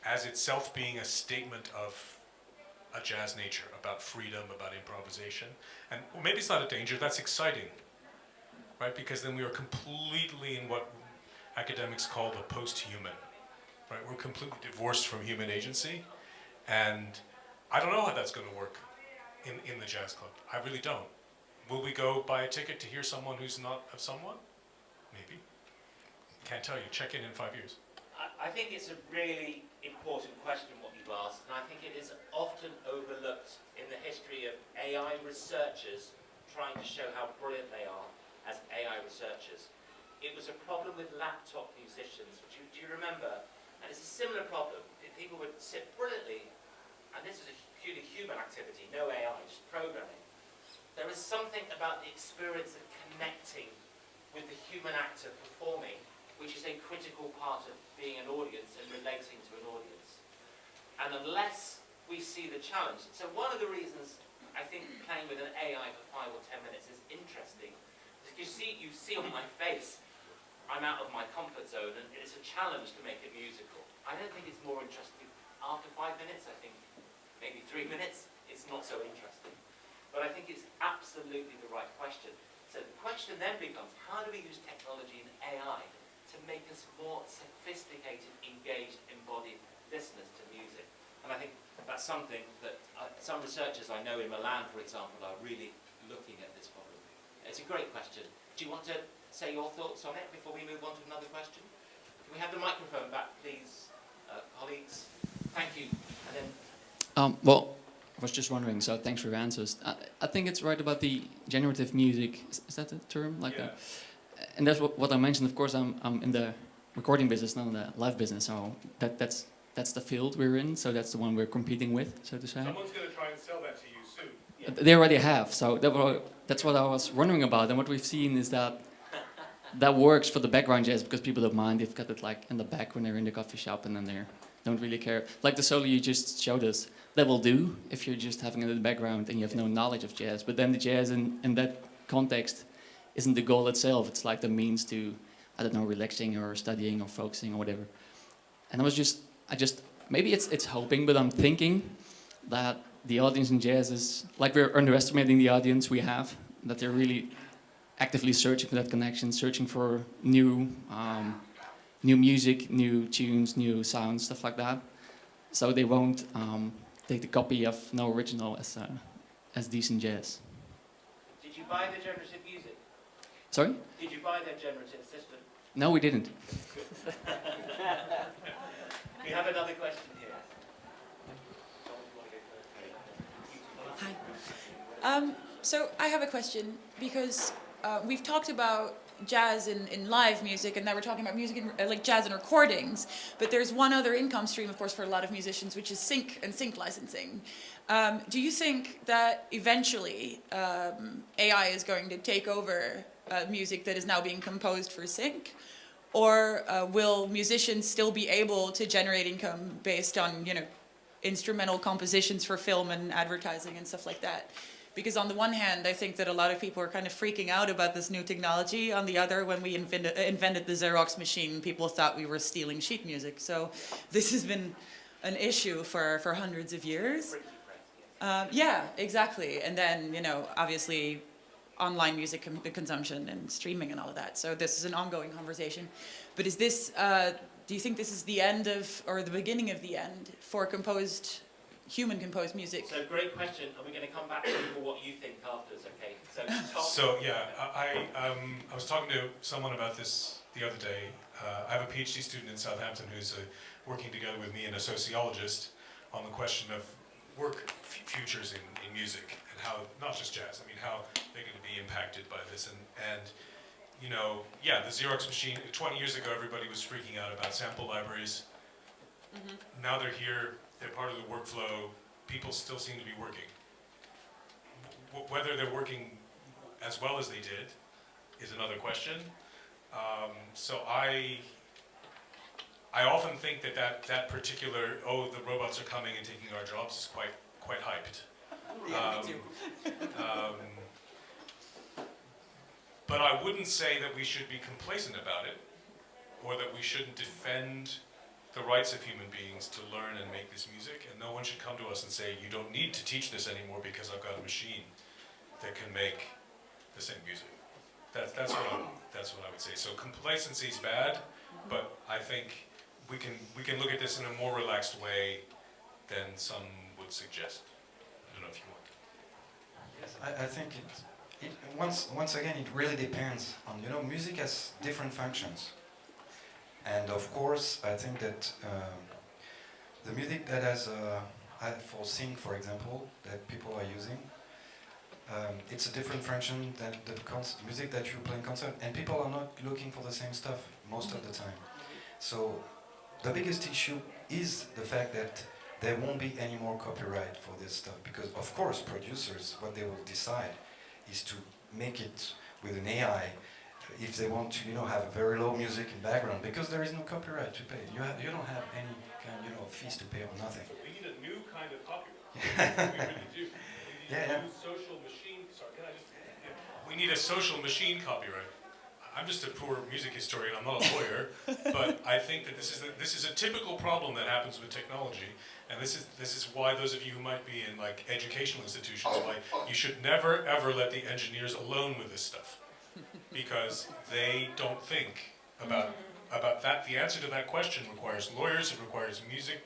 as itself being a statement of a jazz nature, about freedom, about improvisation. And maybe it's not a danger, that's exciting, right? Because then we are completely in what academics call the post-human, right? We're completely divorced from human agency. And I don't know how that's going to work in the jazz club. I really don't. Will we go buy a ticket to hear someone who's not of someone? Maybe. Can't tell you. Check in 5 years. I think it's a really important question what you've asked, and I think it is often overlooked in the history of AI researchers trying to show how brilliant they are as AI researchers. It was a problem with laptop musicians, which do you remember? And it's a similar problem. People would sit brilliantly, and this is a purely human activity, no AI, just programming. There is something about the experience of connecting with the human act of performing, which is a critical part of being an audience and relating to an audience. And unless we see the challenge. So one of the reasons I think playing with an AI for 5 or 10 minutes is interesting is you see on my face, I'm out of my comfort zone, and it's a challenge to make it musical. I don't think it's more interesting after 5 minutes. I think maybe 3 minutes, it's not so interesting. But I think it's absolutely the right question. So the question then becomes, how do we use technology and AI to make us more sophisticated, engaged, embodied listeners to music? And I think that's something that some researchers I know in Milan, for example, are really looking at this problem. It's a great question. Do you want to say your thoughts on it before we move on to another question? Can we have the microphone back, please, colleagues? Thank you. And then Well, I was just wondering, so thanks for your answers. I think it's right about the generative music. Is that the term? Like Yeah. that? And that's what I mentioned. Of course, I'm in the recording business, not in the live business. So that's the field we're in. So that's the one we're competing with, so to say. Someone's going to try and sell that to you soon. They already have. So that's what I was wondering about. And what we've seen is that that works for the background jazz because people don't mind. They've got it like in the back when they're in the coffee shop, and then they don't really care. Like the solo you just showed us, that will do if you're just having it in the background and you have no knowledge of jazz. But then the jazz in that context isn't the goal itself. It's like the means to, I don't know, relaxing or studying or focusing or whatever. And I just maybe it's hoping, but I'm thinking that the audience in jazz is, like we're underestimating the audience we have, that they're really actively searching for that connection, searching for new music, new tunes, new sounds, stuff like that. So they won't take the copy of no original as decent jazz. did you buy the generative music? Sorry? Did you buy their generative system? No, we didn't. We have another question here. Hi. So I have a question because we've talked about jazz in live music, and now we're talking about music in, like jazz and recordings. But there's one other income stream, of course, for a lot of musicians, which is sync licensing. Do you think that eventually AI is going to take over music that is now being composed for sync? Or will musicians still be able to generate income based on, instrumental compositions for film and advertising and stuff like that? Because on the one hand, I think that a lot of people are kind of freaking out about this new technology. On the other, when we invented the Xerox machine, people thought we were stealing sheet music. So this has been an issue for hundreds of years. Yeah, exactly. And then, obviously, online music consumption and streaming and all of that. So this is an ongoing conversation. But is this, do you think this is the end of, or the beginning of the end for human-composed music? So great question, and we're going to come back to you for what you think afterwards, okay? So, Tom? So yeah, I was talking to someone about this the other day. I have a PhD student in Southampton who's working together with me and a sociologist on the question of work futures in music and how, not just jazz, how they're going to be impacted by this. And yeah, the Xerox machine, 20 years ago everybody was freaking out about sample libraries. Mm-hmm. Now they're here, they're part of the workflow, people still seem to be working. Whether they're working as well as they did is another question. So I often think that particular, the robots are coming and taking our jobs is quite hyped. Yeah, me too. But I wouldn't say that we should be complacent about it, or that we shouldn't defend the rights of human beings to learn and make this music, and no one should come to us and say, you don't need to teach this anymore because I've got a machine that can make the same music. That's what I would say. So complacency is bad, but I think we can look at this in a more relaxed way than some would suggest. I don't know if you want. Yes, I think once again it really depends on, music has different functions, and of course I think that the music that has for sync, for example, that people are using, it's a different function than the music that you play in concert, and people are not looking for the same stuff most of the time. So the biggest issue is the fact that there won't be any more copyright for this stuff, because of course producers, what they will decide is to make it with an AI if they want to, have a very low music in background, because there is no copyright to pay. You don't have any kind, of fees to pay or nothing. We need new kind of copyright. We really do. We need Yeah, a new social machine. Sorry, can I just? Yeah. We need a social machine copyright. I'm just a poor music historian. I'm not a lawyer, but I think that this is a typical problem that happens with technology, and this is why those of you who might be in like educational institutions, why you should never ever let the engineers alone with this stuff, because they don't think about that. The answer to that question requires lawyers. It requires music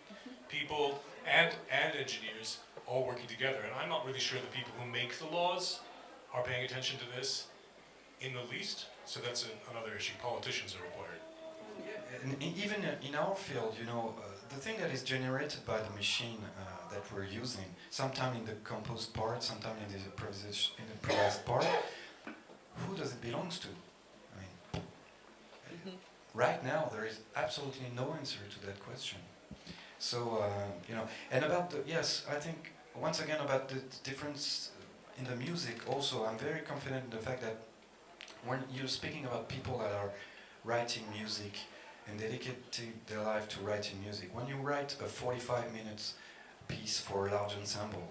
people and engineers all working together. And I'm not really sure the people who make the laws are paying attention to this in the least. So that's another issue. Politicians are required. And even in our field, you know, the thing that is generated by the machine that we're using, sometimes in the composed part, sometimes in the improvised part, who does it belongs to? I mean, right now there is absolutely no answer to that question. So, you know, and about the, yes, I think, once again, about the difference in the music also, I'm very confident in the fact that when you're speaking about people that are writing music and dedicating their life to writing music, when you write a 45 minutes piece for a large ensemble,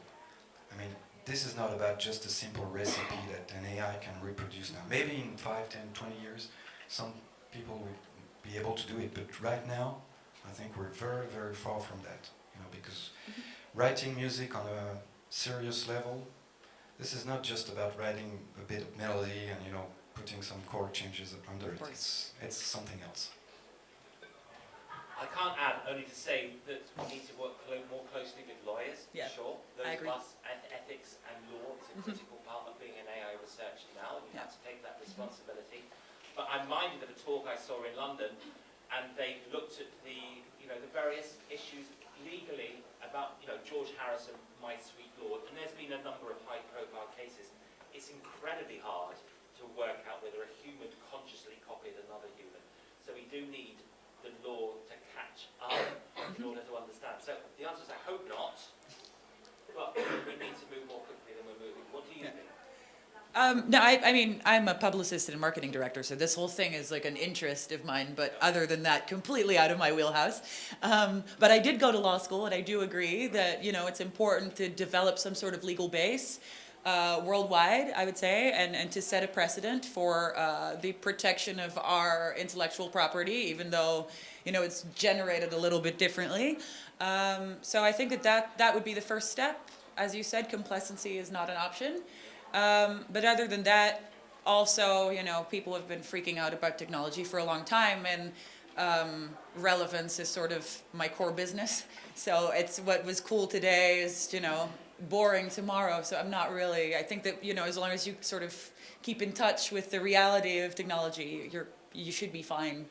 I mean, this is not about just a simple recipe that an AI can reproduce now. Maybe in 5, 10, 20 years, some people will be able to do it, but right now, I think we're very, very far from that, you know, because writing music on a serious level, this is not just about writing a bit of melody and, you know, putting some chord changes under it. It's something else. I can't add, only to say that we need to work more closely with lawyers, Yeah, for sure. I Those agree. of us, ethics and law is a critical part of being an AI researcher now, and you have to take that responsibility. But I'm minded of a talk I saw in London, and they looked at the, you know, the various issues legally about, you know, George Harrison, My Sweet Lord, and there's been a number of high-profile cases. It's incredibly hard to work out whether a human consciously copied another human. So we do need the law to catch up in order to understand. So the answer is I hope not, but we need to move more quickly than we're moving. What do you think? No, I mean, I'm a publicist and a marketing director, so this whole thing is like an interest of mine, but other than that, completely out of my wheelhouse. But I did go to law school, and I do agree that, you know, it's important to develop some sort of legal base worldwide, I would say, and to set a precedent for the protection of our intellectual property, even though, you know, it's generated a little bit differently. So I think that would be the first step. As you said, complacency is not an option. But other than that, also, you know, people have been freaking out about technology for a long time, and relevance is sort of my core business. So it's what was cool today is, you know, boring tomorrow. So I'm not really, I think that, you know, as long as you sort of keep in touch with the reality of technology, you should be fine,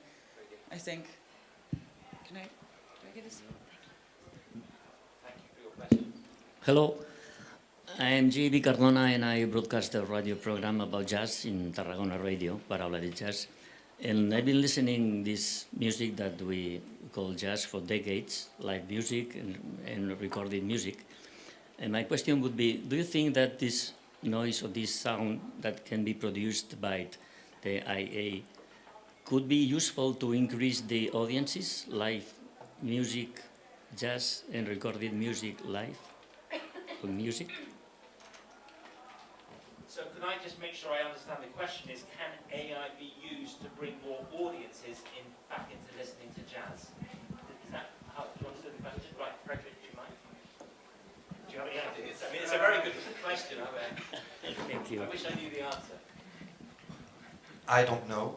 I think. Do I get this? Thank you for your question. Hello, I am J.B. Cardona, and I broadcast a radio program about jazz in Tarragona Radio, Paraula de Jazz. And I've been listening this music that we call jazz for decades, live music and recorded music. And my question would be, do you think that this noise or this sound that can be produced by the IA could be useful to increase the audiences, live music, jazz and recorded music live music? So can I just make sure I understand the question is, can AI be used to bring more audiences back into listening to jazz? Is that how you understood the question? Right, Frederick, do you mind? Do you have any ideas? I mean, it's a very good question. Thank you. I wish I knew the answer. I don't know.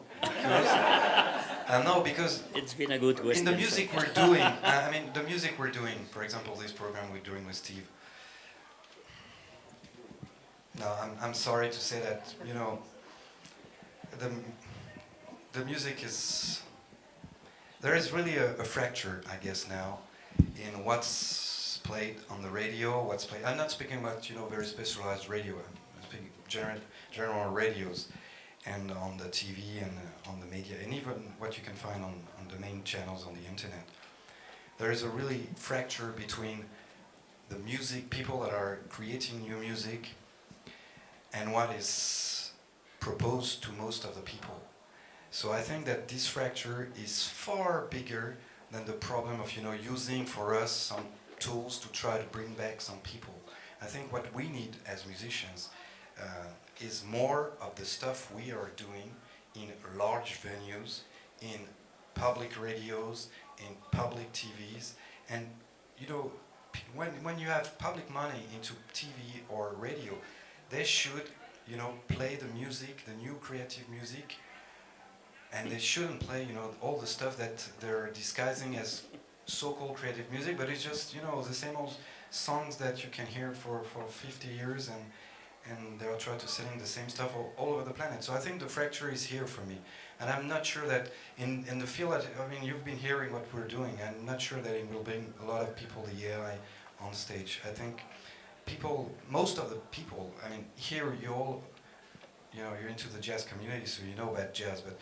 Because It's been a good question. in the music we're doing, I mean, the music we're doing, for example, this program we're doing with Steve. No, I'm sorry to say that, you know, the music is, there is really a fracture, I guess now, in what's played on the radio, what's played, I'm not speaking about, you know, very specialized radio, I'm speaking general radios, and on the TV and on the media, and even what you can find on the main channels on the internet. There is a really fracture between the music, people that are creating new music, and what is proposed to most of the people. So I think that this fracture is far bigger than the problem of, you know, using for us some tools to try to bring back some people. I think what we need as musicians is more of the stuff we are doing in large venues, in public radios, in public TVs, and you know, when you have public money into TV or radio, they should, you know, play the music, the new creative music, and they shouldn't play, you know, all the stuff that they're disguising as so-called creative music, but it's just, you know, the same old songs that you can hear for 50 years, and they'll try to selling the same stuff all over the planet. So I think the fracture is here for me. And I'm not sure that in the field, I mean, you've been hearing what we're doing. I'm not sure that it will bring a lot of people, the AI, on stage. I think people, most of the people, I mean, here you all, you know, you're into the jazz community, so you know about jazz, but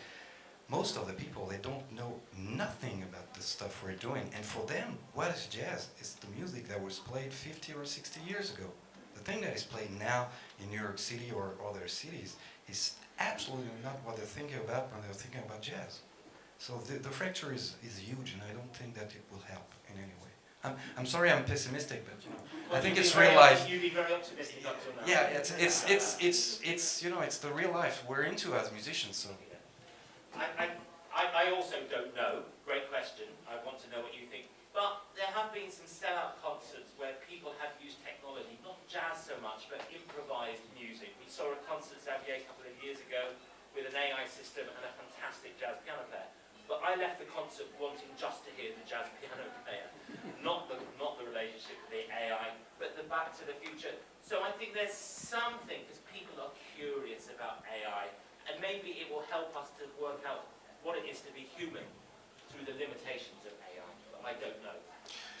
most of the people, they don't know nothing about the stuff we're doing. And for them, what is jazz? It's the music that was played 50 or 60 years ago. The thing that is played now in New York City or other cities is absolutely not what they're thinking about when they're thinking about jazz. So the fracture is huge, and I don't think that it will help in any way. I'm sorry I'm pessimistic, but you know, Well, I think it's real life. You'd be very optimistic up till now. Yeah, it's you know, it's the real life we're into as musicians. So I also don't know. Great question. I want to know what you think. But there have been some sellout concerts where people have used technology, not jazz so much, but improvised music. We saw a concert Xavier a couple of years ago with an AI system and a fantastic jazz piano player. But I left the concert wanting just to hear the jazz piano player, not the relationship with the AI, but the Back to the Future. So I think there's something, because people are curious about AI, and maybe it will help us to work out what it is to be human through the limitations of AI. But I don't know.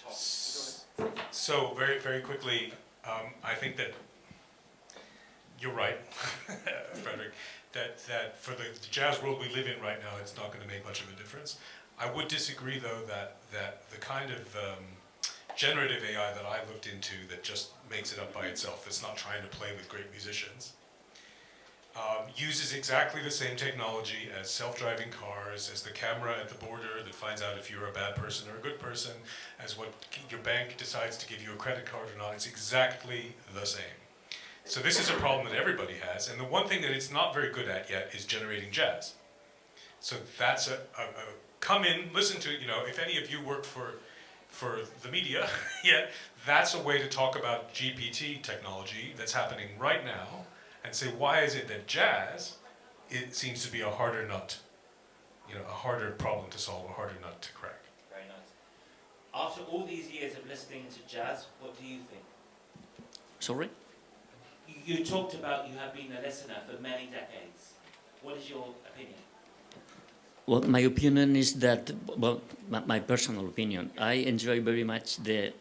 Tom, So very, very quickly, I think that you're right, Frederick, that for the jazz world we live in right now, it's not going to make much of a difference. I would disagree, though, that the kind of generative AI that I looked into that just makes it up by itself, that's not trying to play with great musicians, uses exactly the same technology as self-driving cars, as the camera at the border that finds out if you're a bad person or a good person, as what your bank decides to give you a credit card or not. It's exactly the same. So this is a problem that everybody has, and the one thing that it's not very good at yet is generating jazz. So that's come in, listen to, you know, if any of you work for the media, yeah, that's a way to talk about GPT technology that's happening right now, and say, why is it that jazz, it seems to be a harder nut, you know, a harder problem to solve, a harder nut to crack. very nice. After all these years of listening to jazz, what do you think? Sorry? You talked about you have been a listener for many decades. What is your opinion? Well, my opinion is that, well, my personal opinion, I enjoy very much the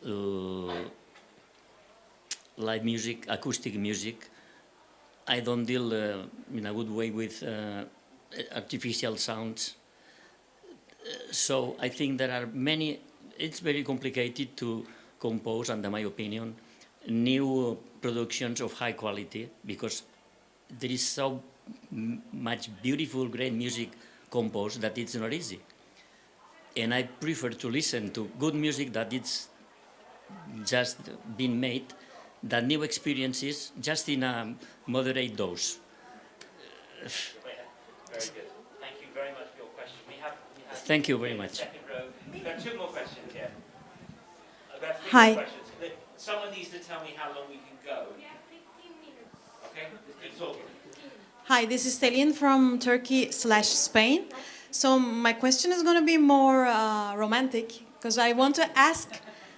live music, acoustic music. I don't deal in a good way with artificial sounds. So I think there are many, it's very complicated to compose, under my opinion, new productions of high quality, because there is so much beautiful, great music composed that it's not easy. And I prefer to listen to good music that it's just been made, than new experiences just in a moderate dose. Very good. Thank you very much for your question. We have Thank you very in the much. second row. We've got two more questions here. I've got three Hi. more questions. Someone needs to tell me how long we can go. Okay? Let's keep talking. Hi, this is Celine from Turkey/Spain. So my question is going to be more romantic, because I want to ask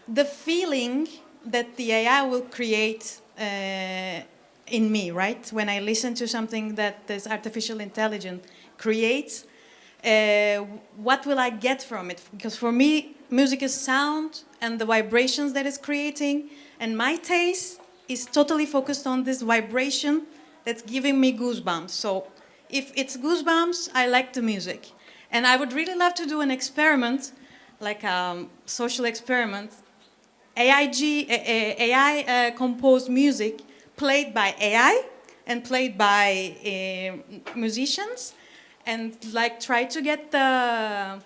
the feeling that the AI will create in me, right? When I listen to something that this artificial intelligence creates, what will I get from it? Because for me, music is sound and the vibrations that it's creating, and my taste is totally focused on this vibration that's giving me goosebumps. So if it's goosebumps, I like the music. And I would really love to do an experiment, like a social experiment, AI composed music played by AI and played by musicians, and like try to get the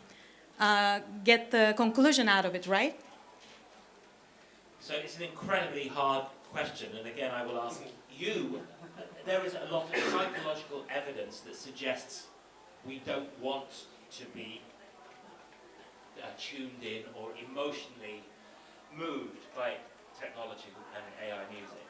conclusion out of it, right? So it's an incredibly hard question, and again I will ask you, there is a lot of psychological evidence that suggests we don't want to be tuned in or emotionally moved by technology and AI music.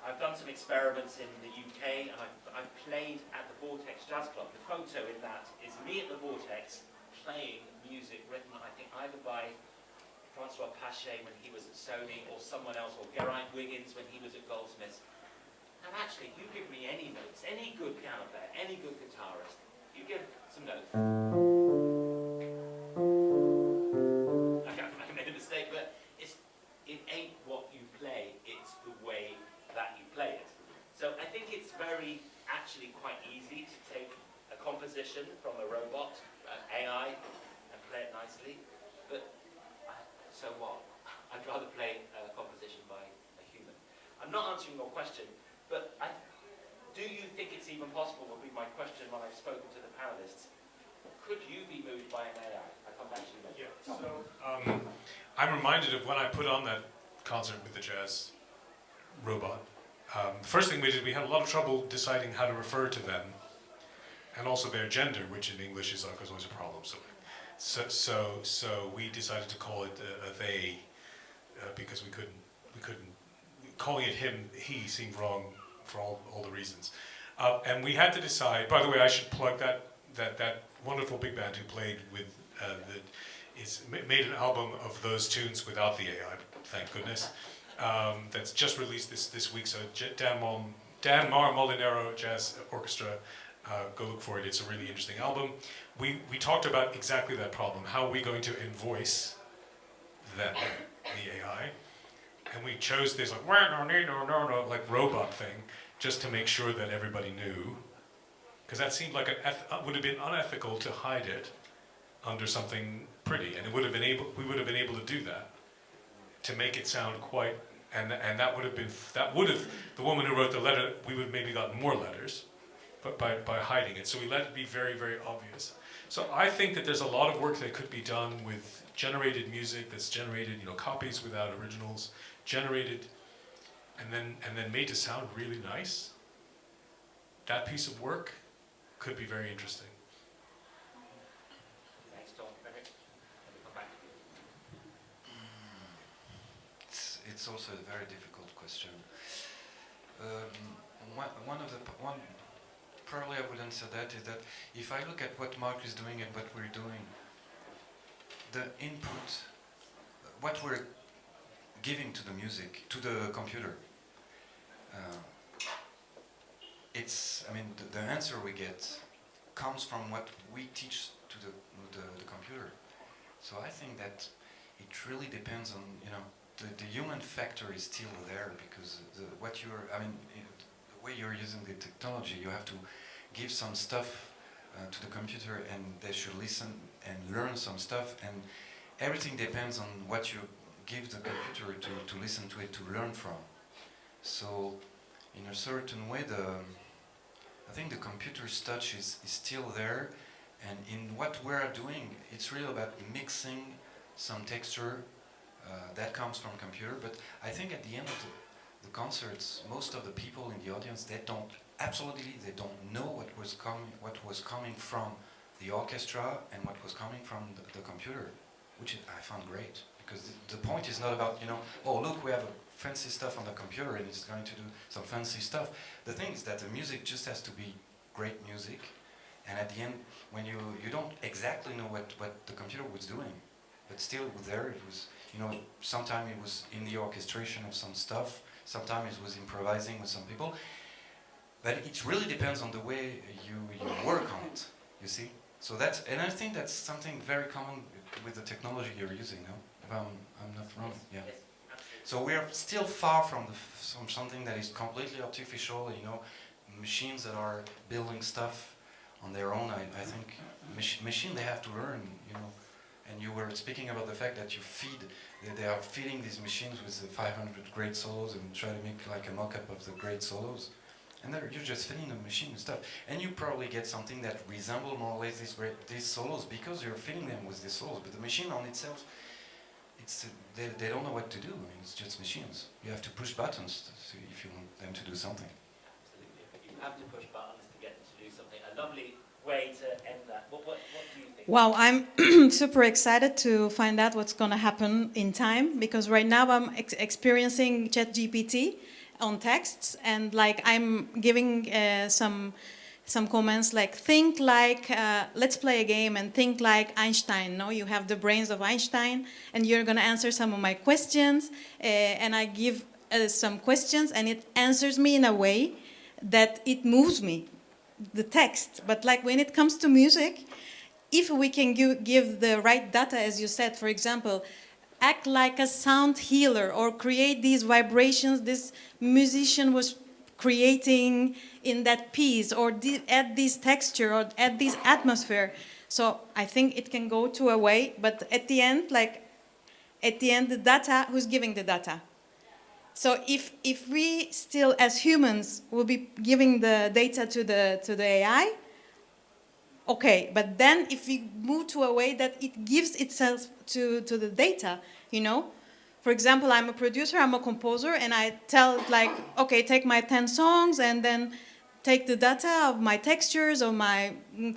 I've done some experiments in the UK, and I've played at the Vortex Jazz Club. The photo in that is me at the Vortex playing music written, I think, either by Francois Pache when he was at Sony, or someone else, or Geraint Wiggins when he was at Goldsmiths. And actually, you give me any notes, any good piano player, any good guitarist, you give some notes. I made a mistake, but it ain't what you play, it's the way that you play it. So I think it's actually quite easy to take a composition from a robot, AI, and play it nicely. But so what? I'd rather play a composition by a human. I'm not answering your question, but do you think it's even possible, would be my question when I've spoken to the panelists, could you be moved by an AI? I come back to you later. Yeah, so I'm reminded of when I put on that concert with the jazz robot. The first thing we did, we had a lot of trouble deciding how to refer to them, and also their gender, which in English is always a problem. So we decided to call it a they, because we couldn't calling it him, he seemed wrong for all the reasons. And we had to decide. By the way, I should plug that wonderful big band who played with made an album of those tunes without the AI. Thank goodness. That's just released this week. So Dan Mar Molinero Jazz Orchestra. Go look for it. It's a really interesting album. We talked about exactly that problem. How are we going to invoice them, the AI? And we chose this like robot thing just to make sure that everybody knew, because that seemed like would have been unethical to hide it under something pretty, and we would have been able to do that to make it sound quite, and that would have the woman who wrote the letter, we would have maybe gotten more letters, but by hiding it. So we let it be very, very obvious. So I think that there's a lot of work that could be done with generated music that's generated, copies without originals, generated and then made to sound really nice. That piece of work could be very interesting. Thanks, Tom. Frederick, let me come back to you. It's also a very difficult question. One probably I would answer that is that if I look at what Mark is doing and what we're doing, the input, what we're giving to the music, to the computer, the answer we get comes from what we teach to the computer. So I think that it really depends on, the human factor is still there, because the way you're using the technology, you have to give some stuff to the computer, and they should listen and learn some stuff, and everything depends on what you give the computer to listen to it, to learn from. So in a certain way, I think the computer's touch is still there, and in what we're doing, it's really about mixing some texture that comes from computer. But I think at the end of the concerts, most of the people in the audience, they don't know what was coming from the orchestra and what was coming from the computer, which I found great, because the point is not about, oh look, we have a fancy stuff on the computer and it's going to do some fancy stuff. The thing is that the music just has to be great music, and at the end, when you don't exactly know what the computer was doing, but still there it was, sometimes it was in the orchestration of some stuff, sometimes it was improvising with some people, but it really depends on the way you work on it, you see? So and I think that's something very common with the technology you're using, no? If I'm not wrong, yeah. So we are still far from something that is completely artificial, machines that are building stuff on their own. I think machine, they have to learn, and you were speaking about the fact that they are feeding these machines with 500 great solos and try to make like a mock-up of the great solos. And you're just feeding the machine with stuff. And you probably get something that resembles more or less these solos because you're feeding them with these solos. But the machine on itself, they don't know what to do. I mean, it's just machines. You have to push buttons if you want them to do something. Absolutely. You have to push buttons to get them to do something. A lovely way to end that. What do you think? Wow, I'm super excited to find out what's going to happen in time, because right now I'm experiencing ChatGPT on texts, and like I'm giving some comments like, think like, let's play a game and think like Einstein. No, you have the brains of Einstein, and you're going to answer some of my questions, and I give some questions, and it answers me in a way that it moves me, the text. But like when it comes to music, if we can give the right data, as you said, for example, act like a sound healer or create these vibrations this musician was creating in that piece, or add this texture or add this atmosphere. So I think it can go to a way, but at the end, the data, who's giving the data? So if we still, as humans, will be giving the data to the AI, okay, but then if we move to a way that it gives itself to the data, you know? For example, I'm a producer, I'm a composer, and I tell like, okay, take my 10 songs and then take the data of my textures, of my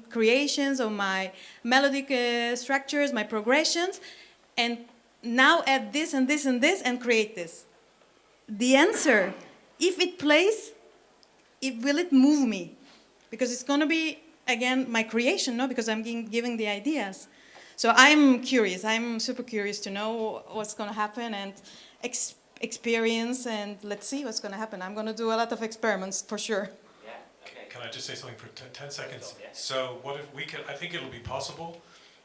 creations, of my melodic structures, my progressions, and now add this and this and this and create this. The answer, if it plays, will it move me? Because it's going to be, again, my creation, no? Because I'm giving the ideas. So I'm curious. I'm super curious to know what's going to happen and experience, and let's see what's going to happen. I'm going to do a lot of experiments for sure. Yeah, okay. Can I just say something for 10 seconds? Yeah. So what if we can, I think it'll be possible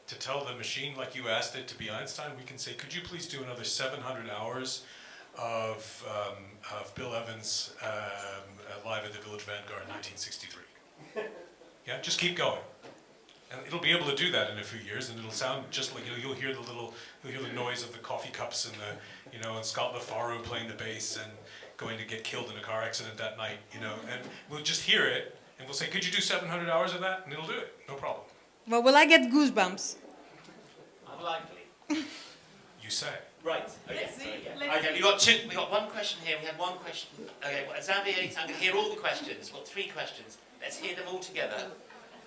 to tell the machine, like you asked it to be Einstein, we can say, could you please do another 700 hours of Bill Evans live at the Village Vanguard in 1963? Yeah, just keep going. And it'll be able to do that in a few years, and it'll sound just like, you'll hear the noise of the coffee cups and and Scott LaFaro playing the bass and going to get killed in a car accident that night, and we'll just hear it, and we'll say, could you do 700 hours of that? And it'll do it, no problem. Well, will I get goosebumps? Unlikely. You say. Right. Okay. Let's see. Okay. We got one question here. We had one question. Okay. Well, Xavier, I'm going to hear all the questions. Well, 3 questions. Let's hear them all together.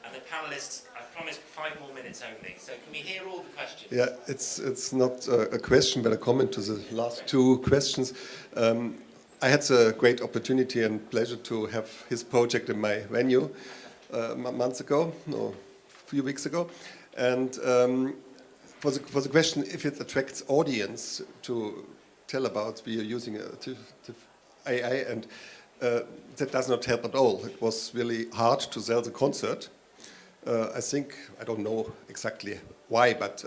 And the panelists, I promised 5 more minutes only. So can we hear all the questions? Yeah, it's not a question, but a comment to the last 2 questions. I had the great opportunity and pleasure to have his project in my venue months ago, or a few weeks ago, and for the question if it attracts audience to tell about, we are using AI, and that does not help at all. It was really hard to sell the concert. I think, I don't know exactly why, but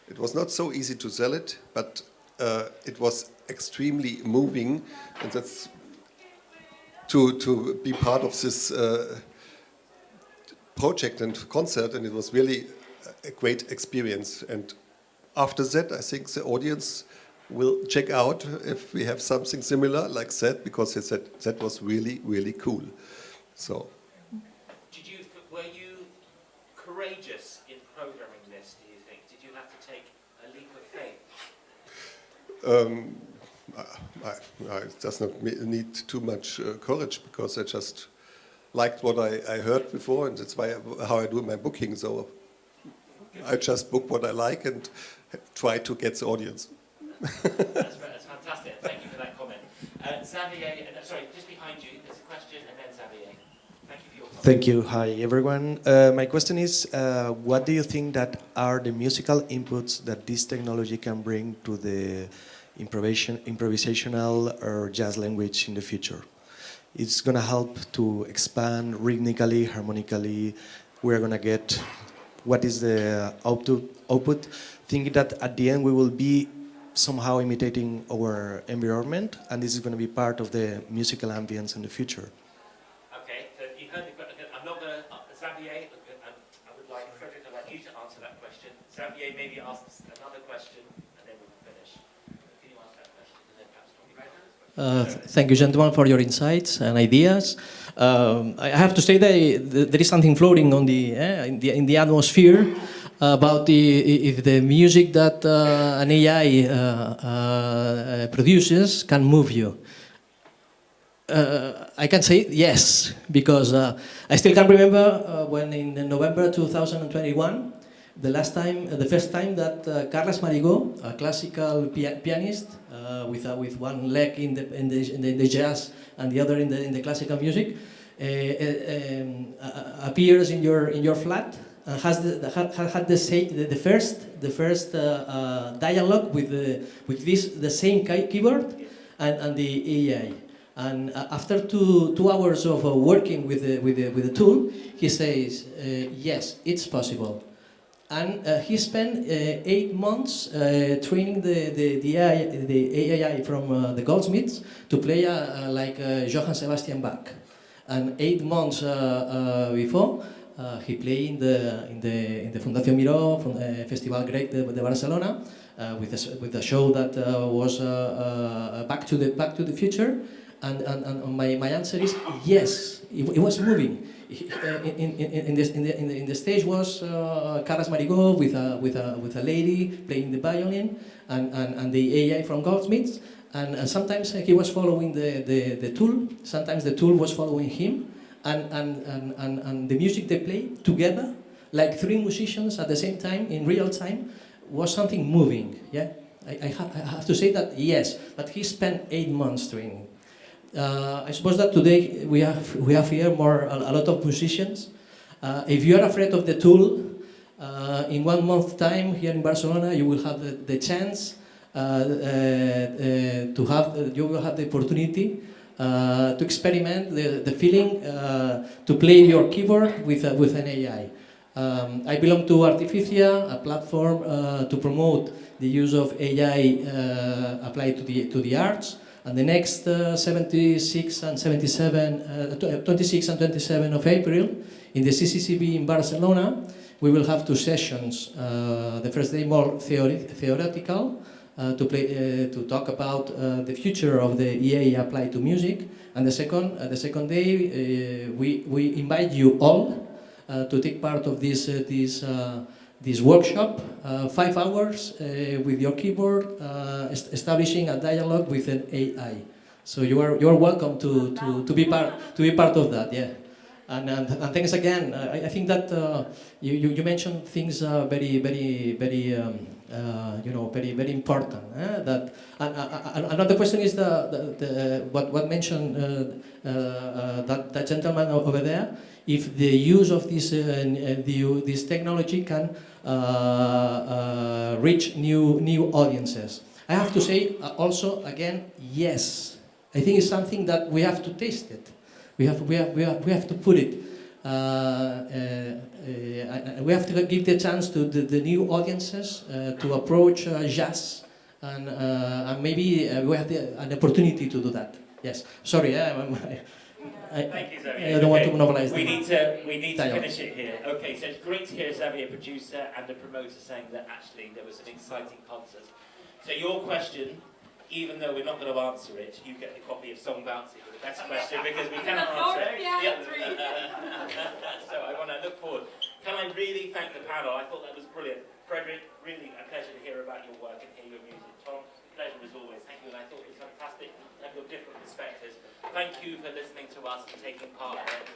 it was not so easy to sell it, but it was extremely moving, and that's to be part of this project and concert, and it was really a great experience. And after that, I think the audience will check out if we have something similar like that, because they said that was really, really cool. So. Were you courageous in programming this, do you think? Did you have to take a leap of faith? It does not need too much courage, because I just liked what I heard before, and that's how I do my booking. So I just book what I like and try to get the audience. That's fantastic. Thank you for that comment. Xavier, sorry, just behind you, there's a question, and then Xavier. Thank you for your comment. Thank you. Hi, everyone. My question is, what do you think that are the musical inputs that this technology can bring to the improvisational or jazz language in the future? It's going to help to expand rhythmically, harmonically. We're going to get what is the output, thinking that at the end we will be somehow imitating our environment, and this is going to be part of the musical ambience in the future. Okay, so you heard the question. I'm not going to, Xavier, I would like, Frederick, I'd like you to answer that question. Xavier maybe asks another question, and then we'll finish. Can you answer that question, and then perhaps talk about Thank you, gentlemen, for your insights and ideas. I have to say that there is something floating on in the atmosphere about if the music that an AI produces can move you. I can say yes, because I still can remember when in November 2021, the first time that Carles Marigó, a classical pianist with one leg in the jazz and the other in the classical music, appears in your flat and had the first dialogue with the same keyboard and the AI. And after two hours of working with the tool, he says, yes, it's possible. And he spent 8 months training the AI from the Goldsmiths to play like Johann Sebastian Bach. And 8 months before, he played in the Fundación Miró Festival Grec de Barcelona with a show that was Back to the Future. And my answer is yes. It was moving. In the stage was Carles Marigó with a lady playing the violin and the AI from Goldsmiths, and sometimes he was following the tool, sometimes the tool was following him, and the music they played together, like 3 musicians at the same time in real time, was something moving. Yeah, I have to say that yes, but he spent 8 months training. I suppose that today we have here a lot of musicians. If you are afraid of the tool, in 1 month time here in Barcelona, you will have the chance you will have the opportunity to experiment the feeling to play your keyboard with an AI. I belong to Artificia, a platform to promote the use of AI applied to the arts. And the next 26 and 27 of April, in the CCCB in Barcelona, we will have 2 sessions. The first day more theoretical, to talk about the future of the EA applied to music, and the second day we invite you all to take part of this workshop, 5 hours with your keyboard, establishing a dialogue with an AI. So you are welcome to be part of that. Yeah, and thanks again. I think that you mentioned things very very important. That another question is what mentioned that gentleman over there. If the use of this technology can reach new audiences. I have to say also again, yes. I think it's something that we have to taste it. We have to put it. We have to give the chance to the new audiences to approach jazz, and maybe we have an opportunity to do that. Yes. Sorry. Thank you, Xavier. I don't want to monopolize. We need to finish it here. Okay, so it's great to hear Xavier, producer and the promoter, saying that actually there was an exciting concert. So your question, even though we're not going to answer it, you get the copy of Song Bouncy for the best question because we cannot answer it. So I want to look forward. Can I really thank the panel? I thought that was brilliant. Frederick, really a pleasure to hear about your work and hear your music. Tom, pleasure as always. Thank you, and I thought it was fantastic to have your different perspectives. Thank you for listening to us and taking part in it.